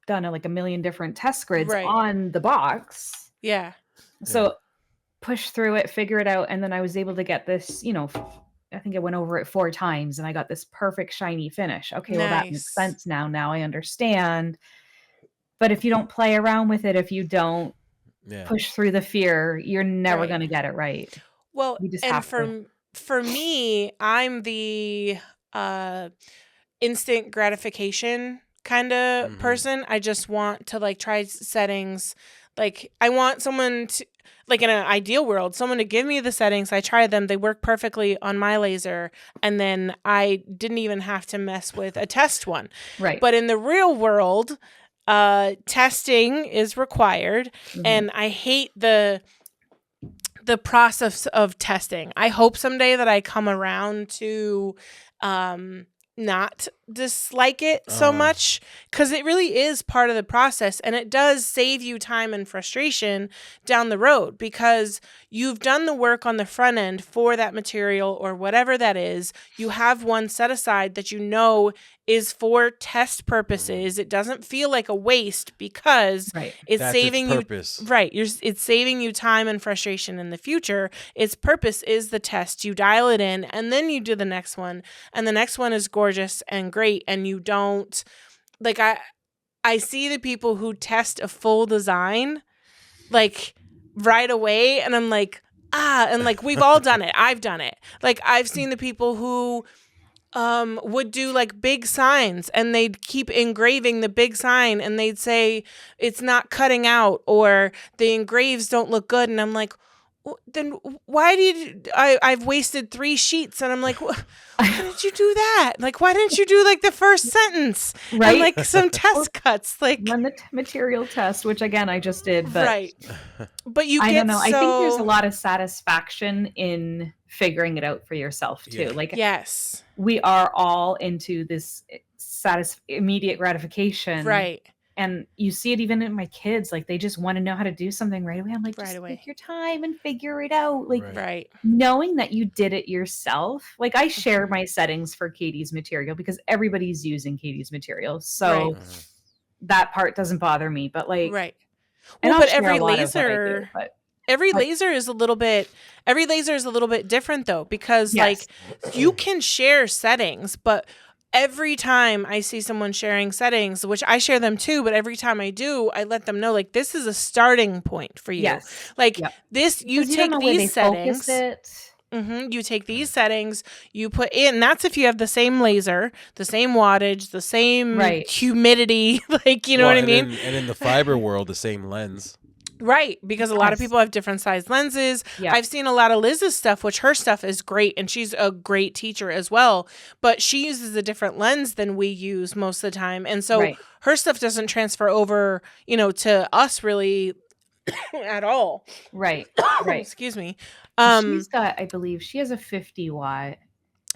done like a million different test grids on the box. Yeah. So push through it, figure it out, and then I was able to get this. I think I went over it 4 times, and I got this perfect shiny finish. Okay, well that makes sense now. Now I understand. But if you don't play around with it, if you don't push through the fear, you're never going to get it right. Well, you just for me, I'm the instant gratification kind of person. I just want to like try settings. Like I want someone to, like in an ideal world, someone to give me the settings. I try them. They work perfectly on my laser. And then I didn't even have to mess with a test one. Right. But in the real world, testing is required. And I hate the process of testing. I hope someday that I come around to not dislike it so much, because it really is part of the process, and it does save you time and frustration down the road because you've done the work on the front end for that material or whatever that is. You have one set aside that is for test purposes. It doesn't feel like a waste because it's saving you it's saving you time and frustration in the future. Its purpose is the test. You dial it in and then you do the next one, and the next one is gorgeous and great, and you don't like I see the people who test a full design like right away, and I'm like, and like we've all done it. I've done it. Like I've seen the people who would do like big signs, and they'd keep engraving the big sign, and they'd say it's not cutting out or the engraves don't look good, and I'm like, then why did I've wasted 3 sheets, and I'm like, why did you do that? Like, why didn't you do like the first sentence and like some test cuts, like run the material test, which again I just did, but but you I don't know. I think there's a lot of satisfaction in figuring it out for yourself too. Like we are all into this immediate gratification, and you see it even in my kids. Like they just want to know how to do something right away. I'm like, just take your time and figure it out. Like knowing that you did it yourself. Like I share my settings for Katie's material because everybody's using Katie's material. So that part doesn't bother me, but like, well, and but every laser, every laser is a little bit different though, because like you can share settings, but every time I see someone sharing settings, which I share them too, but every time I do, I let them know like this is a starting point for you. Yes. Like this, you take these settings. You take these settings, you put in, that's if you have the same laser, the same wattage, the same humidity, like, you know what I mean? And in the fiber world, the same lens. Right, because a lot of people have different size lenses. I've seen a lot of Liz's stuff, which her stuff is great, and she's a great teacher as well, but she uses a different lens than we use most of the time. And so her stuff doesn't transfer over, you know, to us really at all. Right. Excuse me. She's got, I believe, she has a 50 watt.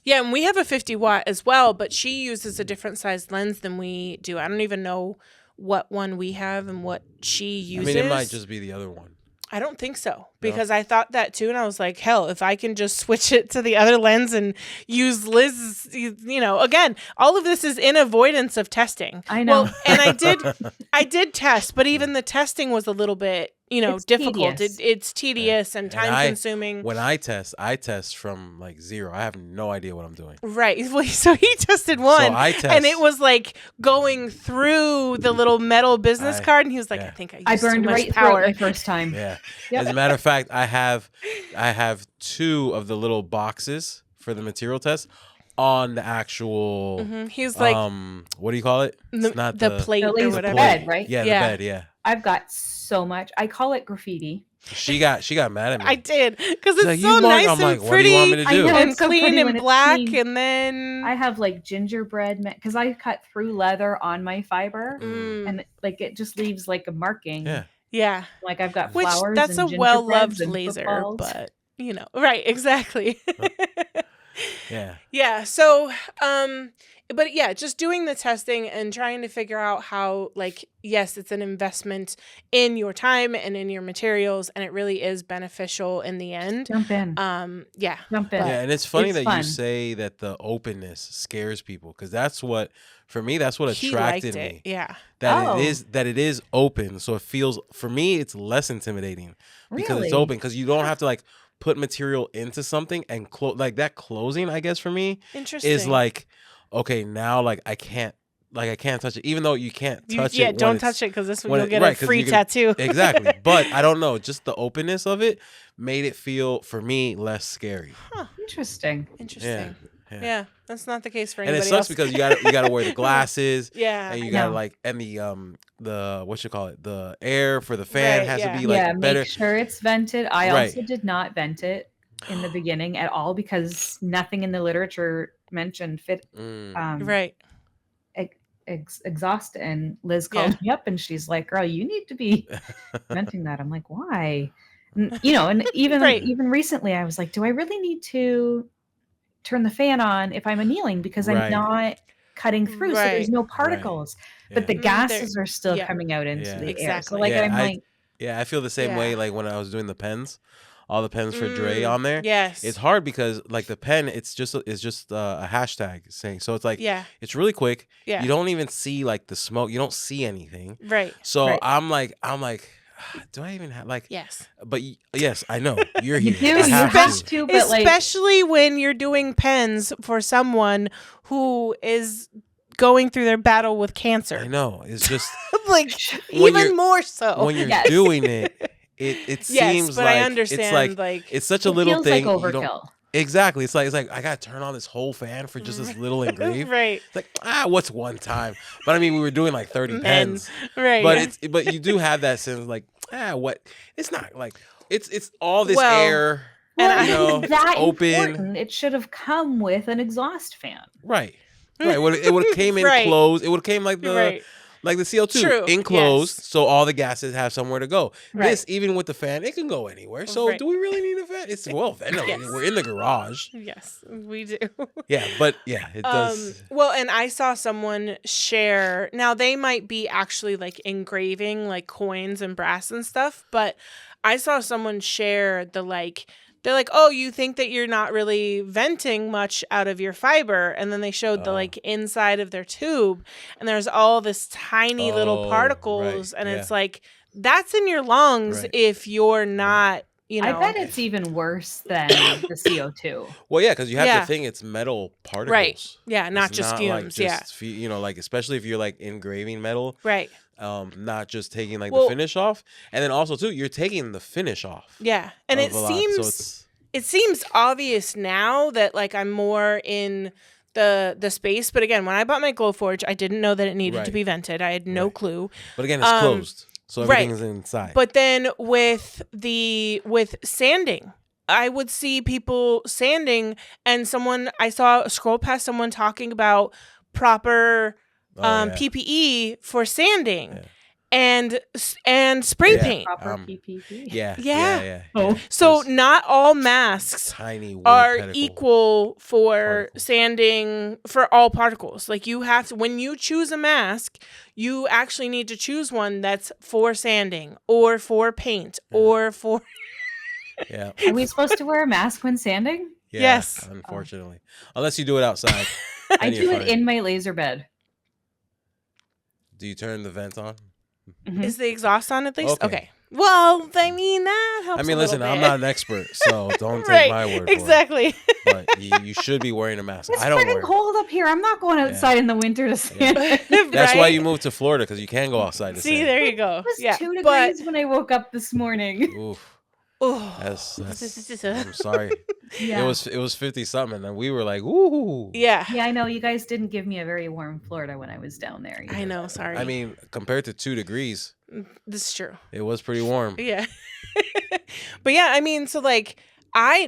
Yeah, and we have a 50 watt as well, but she uses a different size lens than we do. I don't even know what one we have and what she uses. I mean, it might just be the other one. I don't think so, because I thought that too, and I was like, hell, if I can just switch it to the other lens and use Liz, you know, again, all of this is in avoidance of testing. I know. Well, and I did test, but even the testing was a little bit, you know, difficult. It's tedious and time consuming. When I test from like 0. I have no idea what I'm doing. Right. So he tested one, so I test, and it was like going through the little metal business card, and he was like, I think I burned too much right power through it my first time. Yeah. As a matter of fact, I have 2 of the little boxes for the material test on the actual He's like, what do you call it? It's not the plate or whatever. The bed, right? Yeah, the bed, yeah. I've got so much. I call it graffiti. She got mad at me. I did, because it's like, so nice I'm and like, pretty, what do you want me to do? and clean and black, and then I have like gingerbread because I cut through leather on my fiber, and like it just leaves like a marking. Yeah. Like I've got flowers. That's and a well-loved and laser, footballs. but you know, right? Exactly. Yeah. Yeah. So, but yeah, just doing the testing and trying to figure out how, like, yes, it's an investment in your time and in your materials, and it really is beneficial in the end. Jump in. Yeah. Jump in. Yeah, and it's funny that fun. you say that the openness scares people, because that's what, for me, that's what attracted me. Yeah. That it is open, so it feels, for me, it's less intimidating because it's open, because you don't have to like put material into something and like that closing, I guess, for me is like, okay, now like I can't touch it, even though you can't touch it. Yeah, don't touch it, because this one you'll get a free tattoo. Exactly. But I don't know, just the openness of it made it feel, for me, less scary. Huh. Interesting. Yeah, that's not the case for and anybody it sucks else. because you gotta wear the glasses. Yeah, and you gotta like, and the what you call it, the air for the fan has to be like better. Make sure it's vented. I also did not vent it in the beginning at all, because nothing in the literature mentioned exhaust. And Liz called me up and she's like, girl, you need to be venting that. I'm like, why? And, you know, and even recently I was like, do I really need to turn the fan on if I'm annealing, because I'm not cutting through, so there's no particles, but the gases are still coming out into the air. So like I'm like, I feel the same way. Like when I was doing the pens, all the pens for Dre on there. Yes, it's hard because like the pen, it's just a hashtag saying. So it's like it's really quick. Yeah, you don't even see like the smoke. You don't see anything. Right. So I'm like. Do I even have like? Yes. But yes, I know you're here. You have to, but especially when you're doing pens for someone who is going through their battle with cancer. I know. It's just like even more so when you're doing it. It seems but like I understand, it's like it's such a little feels thing. Like overkill. Exactly. It's like I gotta turn on this whole fan for just this little engrave. Right. It's like what's one time? But I mean, we were doing like 30 pens. Right. But you do have that sense like what? It's not like it's all this air. And you know, that open. Important. It should have come with an exhaust fan. Right. Right. It would have came in closed. It would have came like the. Like the CO2 enclosed, so all the gases have somewhere to go. This, even with the fan, it can go anywhere. So do we really need a fan? It's ventilated. We're in the garage. Yes, we do. Yeah, but it does. Well, and I saw someone share. Now they might be actually like engraving like coins and brass and stuff, but I saw someone share the like. They're like, oh, you think that you're not really venting much out of your fiber. And then they showed the like inside of their tube. And there's all this tiny little particles. And it's like, that's in your lungs if you're not, you know. I bet it's even worse than the CO2. Well, yeah, because you have to think it's metal particles. Right. Yeah, not just fumes. You know, like especially if you're like engraving metal. Right. Not just taking like the finish off, and then also too, you're taking the finish off. Yeah, and it seems obvious now that like I'm more in the space, but again, when I bought my Glowforge, I didn't know that it needed to be vented. I had no clue. But again, it's closed, so everything is inside. But then with sanding, I would see people sanding, and I saw scroll past someone talking about proper PPE for sanding. And spray paint. Proper PPE. Yeah. So not all masks are equal for sanding for all particles. Like you have to, when you choose a mask, you actually need to choose one that's for sanding or for paint or for. Yeah. Are we supposed to wear a mask when sanding? Yeah, yes. Unfortunately, unless you do it outside. I do it in my laser bed. Do you turn the vent on? Mm-hmm. Is the exhaust on at least? Okay. Well, I mean, that helps. I mean, listen, I'm not an expert, so don't take my word for it. But you should be wearing a mask. It's freaking cold up here. I'm not going outside in the winter to sand. That's why you moved to Florida, because you can go outside to sand. There you go. It was 2 degrees when I woke up this morning. Oof. That's I'm sorry. Yeah. It was 50 something, and we were like, ooh. Yeah. Yeah, I know. You guys didn't give me a very warm Florida when I was down there. I know. Sorry. I mean, compared to 2 degrees, this is true. It was pretty warm. Yeah. But yeah, I mean, so like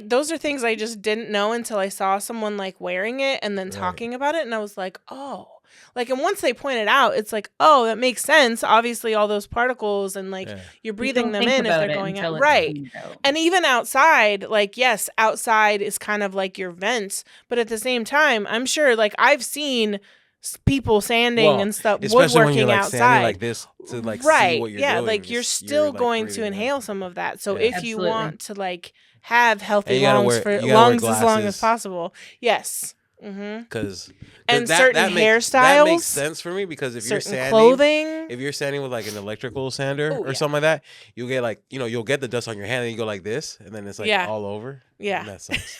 those are things I just didn't know until I saw someone like wearing it and then talking about it, and I was like, oh. Like, and once they point it out, it's like, oh, that makes sense. Obviously, all those particles and like you're breathing them in if they're going out. Right. And even outside, like, yes, outside is kind of like your vents. But at the same time, I'm sure like I've seen people sanding and stuff, woodworking when you're, like, outside like this to like see what you're doing. Like you're still going to inhale some of that. So if you want to like have healthy lungs for lungs as long as possible, yes. Because and certain hairstyles that makes sense for me, because if you're sanding clothing, if you're sanding with like an electrical sander or something like that, you'll get like you'll get the dust on your hand and you go like this and then it's like all over. Yeah, that sucks.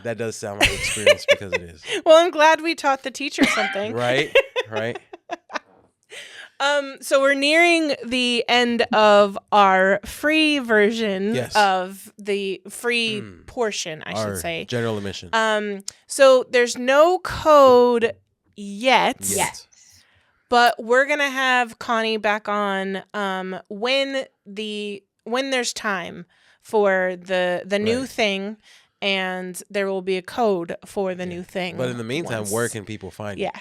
That does sound like experience because it is. Well, I'm glad we taught the teacher something. Right. So we're nearing the end of our free version of the free portion, I should say. General admission. So there's no code yet. But we're gonna have Connie back on when there's time for the new thing, and there will be a code for the new thing. But in the meantime, where can people find you?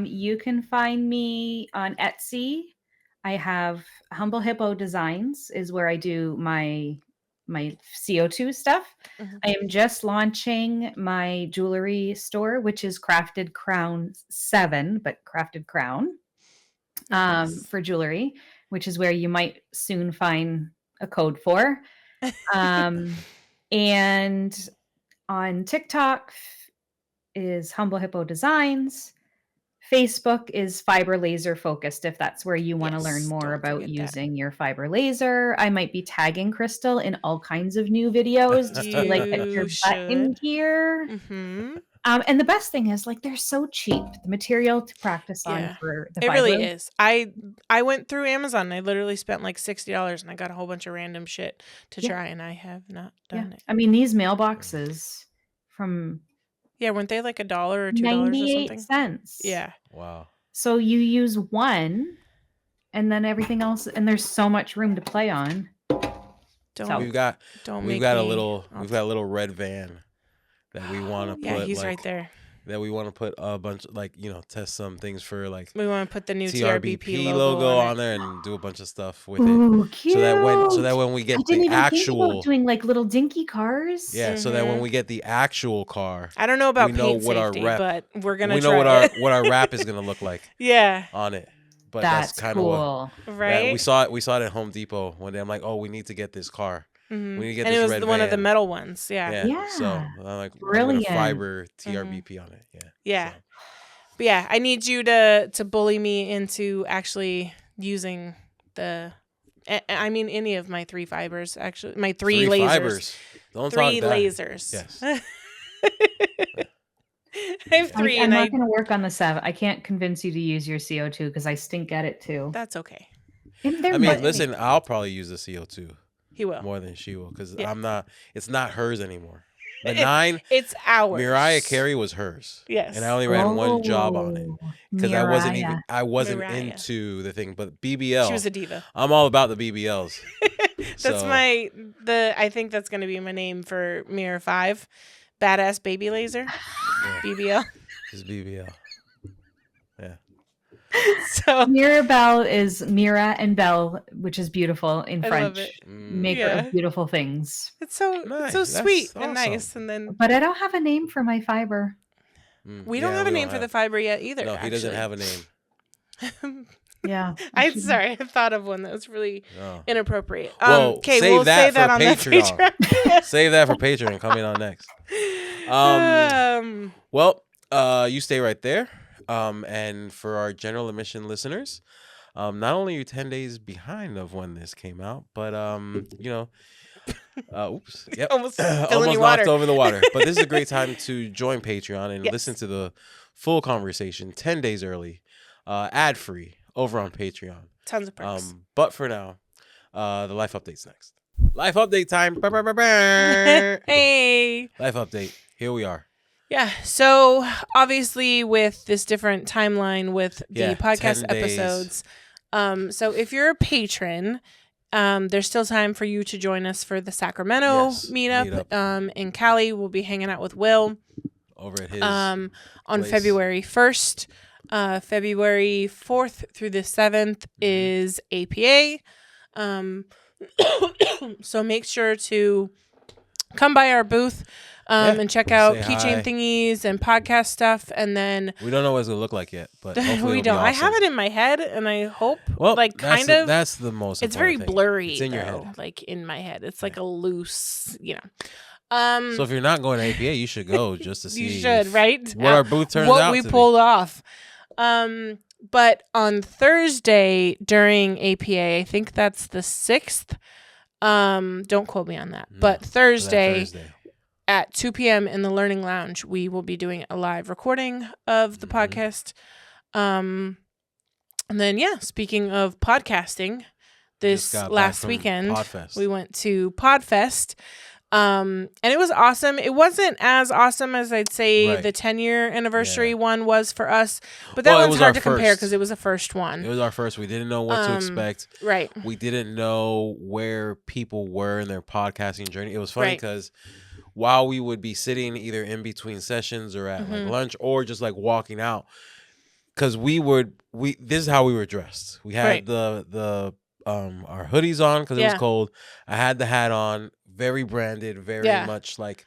You can find me on Etsy. I have Humble Hippo Designs is where I do my CO2 stuff. I am just launching my jewelry store, which is Crafted Crown 7, but Crafted Crown for jewelry, which is where you might soon find a code for. And on TikTok is Humble Hippo Designs. Facebook is fiber laser focused, if that's where you want to learn more about using your fiber laser. I might be tagging Crystal in all kinds of new videos just to like get your butt in here. And the best thing is like they're so cheap. The material to practice on for the fiber. It really is. I went through Amazon and I literally spent like $60 and I got a whole bunch of random shit to try and I have not done it. I mean, these mailboxes from... Yeah, weren't they like $1 or $2 or something? 98 cents. Yeah. Wow. So you use one, and then everything else, and there's so much room to play on. We've got a little red van that we want to put. Yeah, he's right there. That we want to put a bunch test some things for like. We want to put the new TRBP logo on there and do a bunch of stuff with it. Cute. So that when we get the actual doing like little dinky cars. Yeah, so that when we get the actual car, I don't know about paint safety, but we're gonna. We know what our wrap is gonna look like. On it. But that's kind cool. of right. We saw it at Home Depot one day. I'm like, oh, we need to get this car. We need to get and this it was red one van. of the metal ones. Yeah. So I'm like, brilliant. Fiber TRBP on it. Yeah. So. But yeah, I need you to bully me into actually using I mean, any of my 3 fibers, actually. My 3 lasers. Fibers. Don't 3 talk that. lasers. Yes. I have 3 I'm not going to work on the 7. I can't convince you to use your CO2 because I stink at it too. That's okay. I mean, listen, I'll probably use the CO2. He will. More than she will because it's not hers anymore. The 9, it's ours. Mariah Carey was hers. Yes. And I only ran one job on it because I wasn't Mariah. into the thing. But BBL, she was a diva. I'm all about the BBLs. That's I think that's going to be my name for Mirror 5. Badass baby laser. Yeah. BBL. Just BBL. Yeah. So Mirabelle is Mira and Belle, which is beautiful in French. Maker of beautiful things. It's so nice. It's so sweet and nice. And then, but I don't have a name for my fiber. We don't have a name for the fiber yet either. No, he doesn't have a name. Yeah. I thought of one that was really inappropriate. Well, okay, we'll save that on Patreon. Patreon. Save that for Patreon coming on next. Well, you stay right there. And for our general admission listeners, not only are you 10 days behind of when this came out, but oops, yep, almost knocked over the water. But this is a great time to join Patreon and listen to the full conversation 10 days early, ad free over on Patreon. Tons of perks. But for now, the life update's next. Life update time. Hey, life update. Here we are. Yeah, so obviously with this different timeline with the podcast episodes, so if you're a patron, there's still time for you to join us for the Sacramento meetup. In Cali, we'll be hanging out with Will over at his on place. February 1st. February 4th through the 7th is APA. So make sure to come by our booth. And check out keychain thingies and podcast stuff, and then we don't know what it's gonna look like yet, but we don't. Awesome. I have it in my head, and I hope, that's the most. It's very blurry. It's in your head, like in my head. It's like a loose, So if you're not going to APA, you should go just to see. You should, right? What our booth turns out what we pulled off. But on Thursday during APA, I think that's the 6th. Don't quote me on that, but Thursday. At 2 p.m. in the Learning Lounge, we will be doing a live recording of the podcast. And then, speaking of podcasting, this last weekend, we went to Podfest. And it was awesome. It wasn't as awesome as I'd say the 10-year anniversary one was for us. But that one's hard to compare because it was the first one. It was our first. We didn't know what to expect. Right. We didn't know where people were in their podcasting journey. It was funny because... while we would be sitting either in between sessions or at like lunch or just like walking out, because this is how we were dressed. We had the our hoodies on because it was cold. I had the hat on, very branded, very much like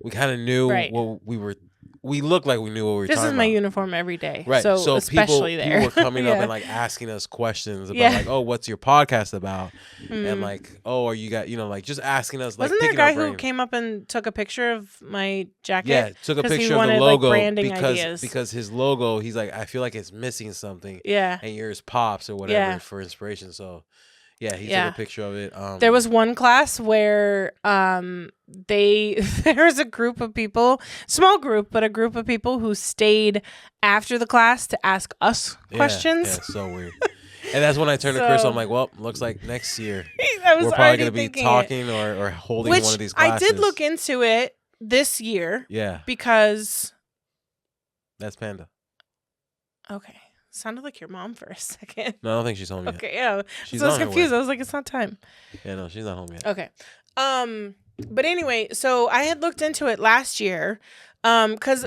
we kind of knew what we were. We looked like we knew what we were talking about. This is my uniform every day. Right. So especially people were coming up and like asking us questions about like, oh, what's your podcast about? And like, oh, are you got, like just asking us like. Wasn't there a guy who came up and took a picture of my jacket? Yeah, took a picture of the logo like, because his logo, he's like, I feel like it's missing something. Yeah. And yours pops or whatever for inspiration. So yeah, he took a picture of it. There was one class where there was a group of people, small group, but a group of people who stayed after the class to ask us questions. Yeah, so weird. And that's when I turned to Chris. I'm like, well, looks like next year we're probably going to be talking or holding one of these classes. I did look into it this year. Yeah. Because. That's Panda. Okay. Sounded like your mom for a second. No, I don't think she's home yet. Okay, yeah. So I was confused. I was like, it's not time. Yeah, no, she's not home yet. Okay. But anyway, so I had looked into it last year. Because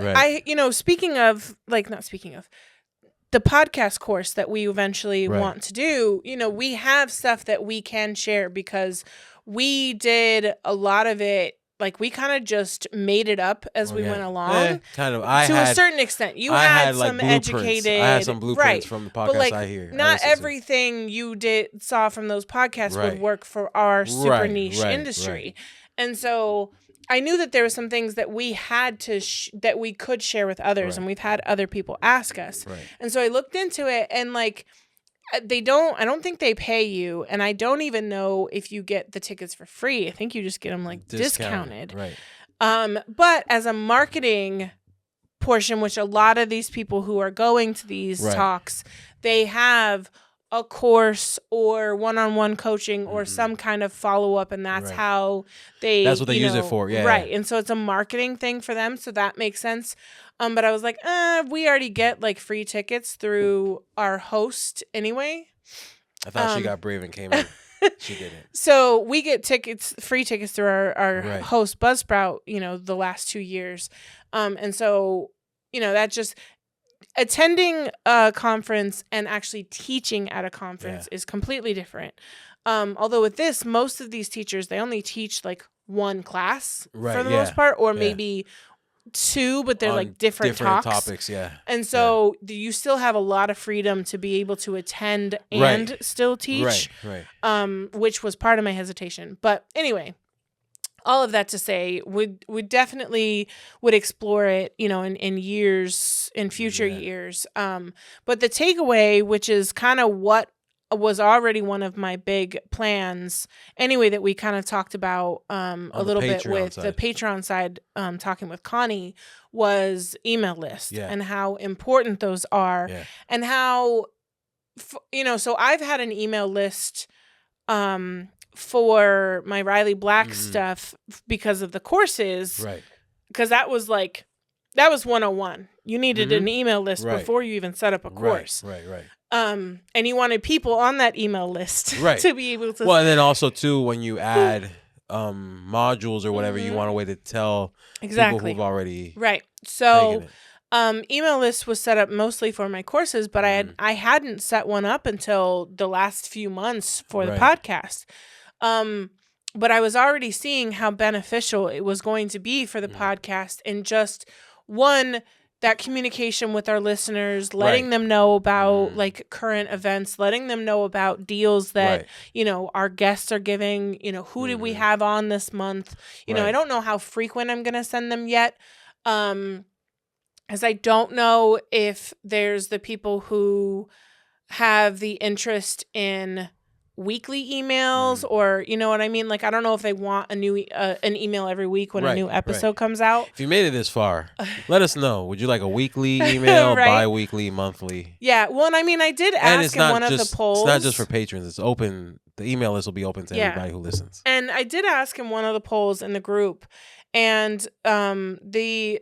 speaking of the podcast course that we eventually want to do, we have stuff that we can share because we did a lot of it. Like, we kind of just made it up as we went along. Kind of. A certain extent. I had some educated... I had some blueprints from the podcast I hear. Not everything you saw from those podcasts would work for our super niche industry. And so I knew that there were some things that we had to... that we could share with others. And we've had other people ask us. And so I looked into it and, I don't think they pay you, and I don't even know if you get the tickets for free. I think you just get them like discounted. Right. But as a marketing portion, which a lot of these people who are going to these talks, they have a course or one-on-one coaching or some kind of follow-up, and that's how that's what they use it for. Yeah. Right. And so it's a marketing thing for them, so that makes sense. But I was like, we already get like free tickets through our host anyway. I thought she got brave and came in. She didn't. So we get free tickets through our host Buzzsprout, the last 2 years. And so, that just attending a conference and actually teaching at a conference is completely different. Although with this, most of these teachers, they only teach like one class for the most part, or maybe two, but they're like different topics. Yeah. And so you still have a lot of freedom to be able to attend and still teach, which was part of my hesitation. But anyway, all of that to say, we definitely would explore it, in future years. But the takeaway, which is kind of what was already one of my big plans anyway, that we kind of talked about a little bit with the Patreon side, talking with Connie, was email lists and how important those are, and how, so I've had an email list for my Riley Black stuff because of the courses, right? Because that was 101. You needed an email list before you even set up a course, right. And you wanted people on that email list to be able to. Well, and then also too, when you add modules or whatever, you want a way to tell people who've already So, email list was set up mostly for my courses, but I hadn't set one up until the last few months for the podcast. But I was already seeing how beneficial it was going to be for the podcast, and just that communication with our listeners, letting them know about like current events, letting them know about deals that, our guests are giving, who did we have on this month? I don't know how frequent I'm going to send them yet. As I don't know if there's the people who have the interest in weekly emails, or you know what I mean? Like, I don't know if they want a new an email every week when a new episode comes out. If you made it this far, let us know. Would you like a weekly email, bi-weekly, monthly? Yeah. Well, and I mean, I did ask in one of the polls. It's not just for patrons. It's open. The email list will be open to everybody who listens. And I did ask in one of the polls in the group, and the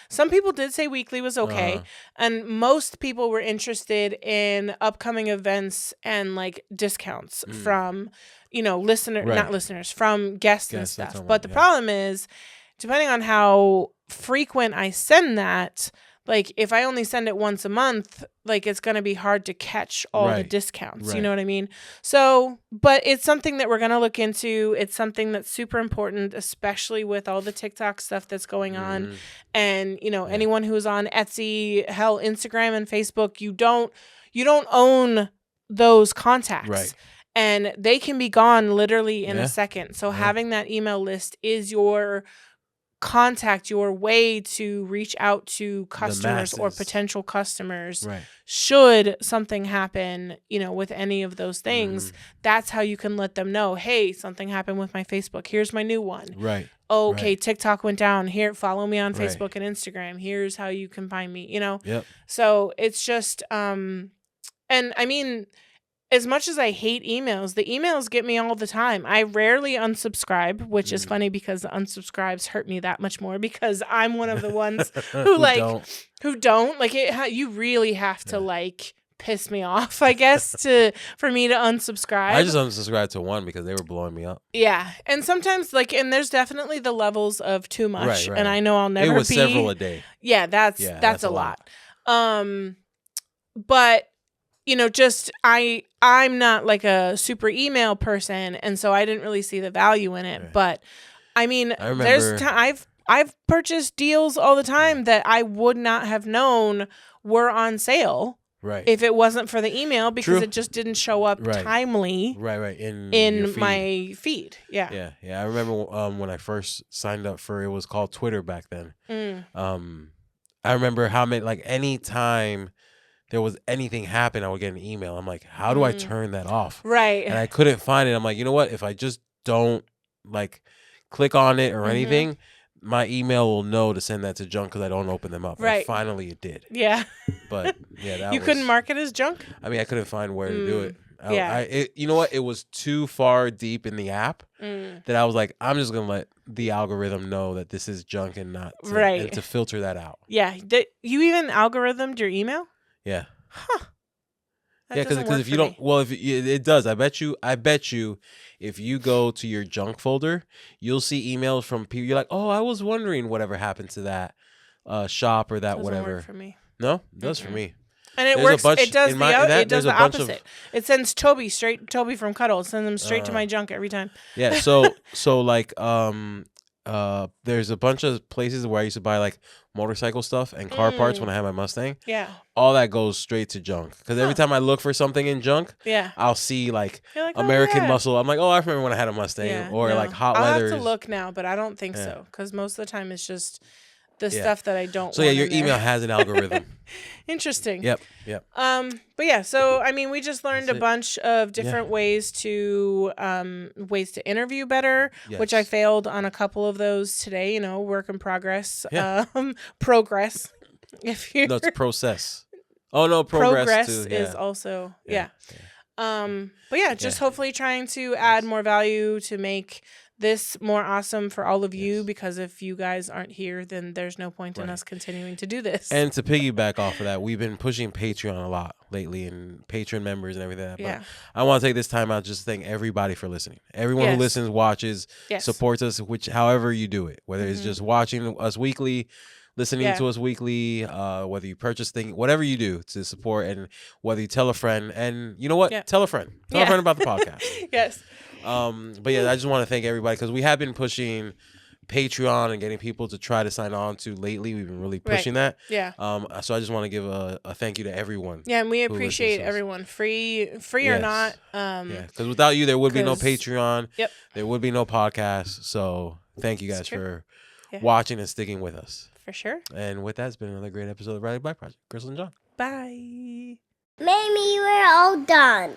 some people did say weekly was okay, and most people were interested in upcoming events and like discounts from not listeners, from guests and stuff. But the problem is, depending on how frequent I send that, like if I only send it once a month, like it's going to be hard to catch all the discounts. You know what I mean? So, but it's something that we're going to look into. It's something that's super important, especially with all the TikTok stuff that's going on. And, anyone who's on Etsy, hell, Instagram and Facebook, you don't own those contacts. Right. And they can be gone literally in a second. So having that email list is your contact, your way to reach out to customers or potential customers. Should something happen, with any of those things, that's how you can let them know, hey, something happened with my Facebook. Here's my new one. Okay, TikTok went down. Here, follow me on Facebook and Instagram. Here's how you can find me, So it's just, and I mean, as much as I hate emails, the emails get me all the time. I rarely unsubscribe, which is funny because the unsubscribes hurt me that much more because I'm one of the ones who who don't like it. You really have to like piss me off, I guess, for me to unsubscribe. I just unsubscribed to one because they were blowing me up. Yeah, and sometimes and there's definitely the levels of too much, and I know I'll never be. It was several a day. Yeah, that's a lot. But just I'm not like a super email person, and so I didn't really see the value in it. But I mean, I've purchased deals all the time that I would not have known were on sale if it wasn't for the email, because it just didn't show up timely in my feed. Yeah. I remember when I first signed up for, it was called Twitter back then. I remember how many, like, any time there was anything happen, I would get an email. I'm like, how do I turn that off? Right. And I couldn't find it. I'm like, you know what? If I just don't like click on it or anything, my email will know to send that to junk because I don't open them up. Right. And finally, it did. Yeah. But yeah, you couldn't mark it as junk? I mean, I couldn't find where to do it. Yeah. You know what? It was too far deep in the app that I was like, I'm just gonna let the algorithm know that this is junk and not and to filter that out. Yeah. You even algorithmed your email? Yeah. Huh. Yeah, because if you don't, if it does, I bet you, if you go to your junk folder, you'll see emails from people. You're like, oh, I was wondering whatever happened to that shop or that whatever. Work for me. No, it does for me. And it works. It does the opposite. It sends Toby from Cuddle. It sends them straight to my junk every time. Yeah. So like there's a bunch of places where I used to buy like motorcycle stuff and car parts when I had my Mustang. Yeah. All that goes straight to junk because every time I look for something in junk, I'll see like American Muscle. I'm like, oh, I remember when I had a Mustang or like hot leathers. I'll have to look now, but I don't think so because most of the time it's just the stuff that I don't. So want your email has an algorithm. Interesting. Yep. But yeah, so I mean, we just learned a bunch of different ways to interview better, which I failed on a couple of those today. You know, work in progress. Yeah. Progress. If you it's process. Oh no, progress too. Is also but yeah, just hopefully trying to add more value to make this more awesome for all of you, because if you guys aren't here, then there's no point in us continuing to do this. And to piggyback off of that, we've been pushing Patreon a lot lately and Patreon members and everything. But I want to take this time out just to thank everybody for listening. Everyone who listens, watches, supports us, however you do it, whether it's just watching us weekly, listening to us weekly, whether you purchase things, whatever you do to support, and whether you tell a friend, and you know what, tell a friend about the podcast. Yes. But yeah, I just want to thank everybody because we have been pushing Patreon and getting people to try to sign on to lately. We've been really pushing that. Yeah. So I just want to give a thank you to everyone. Yeah, and we appreciate everyone, free or not. Because without you, there would be no Patreon. Yep. There would be no podcast. So thank you guys for watching and sticking with us. For sure. And with that, it's been another great episode of Riley Black Project. Crystal and John. Bye. Maybe we're all done.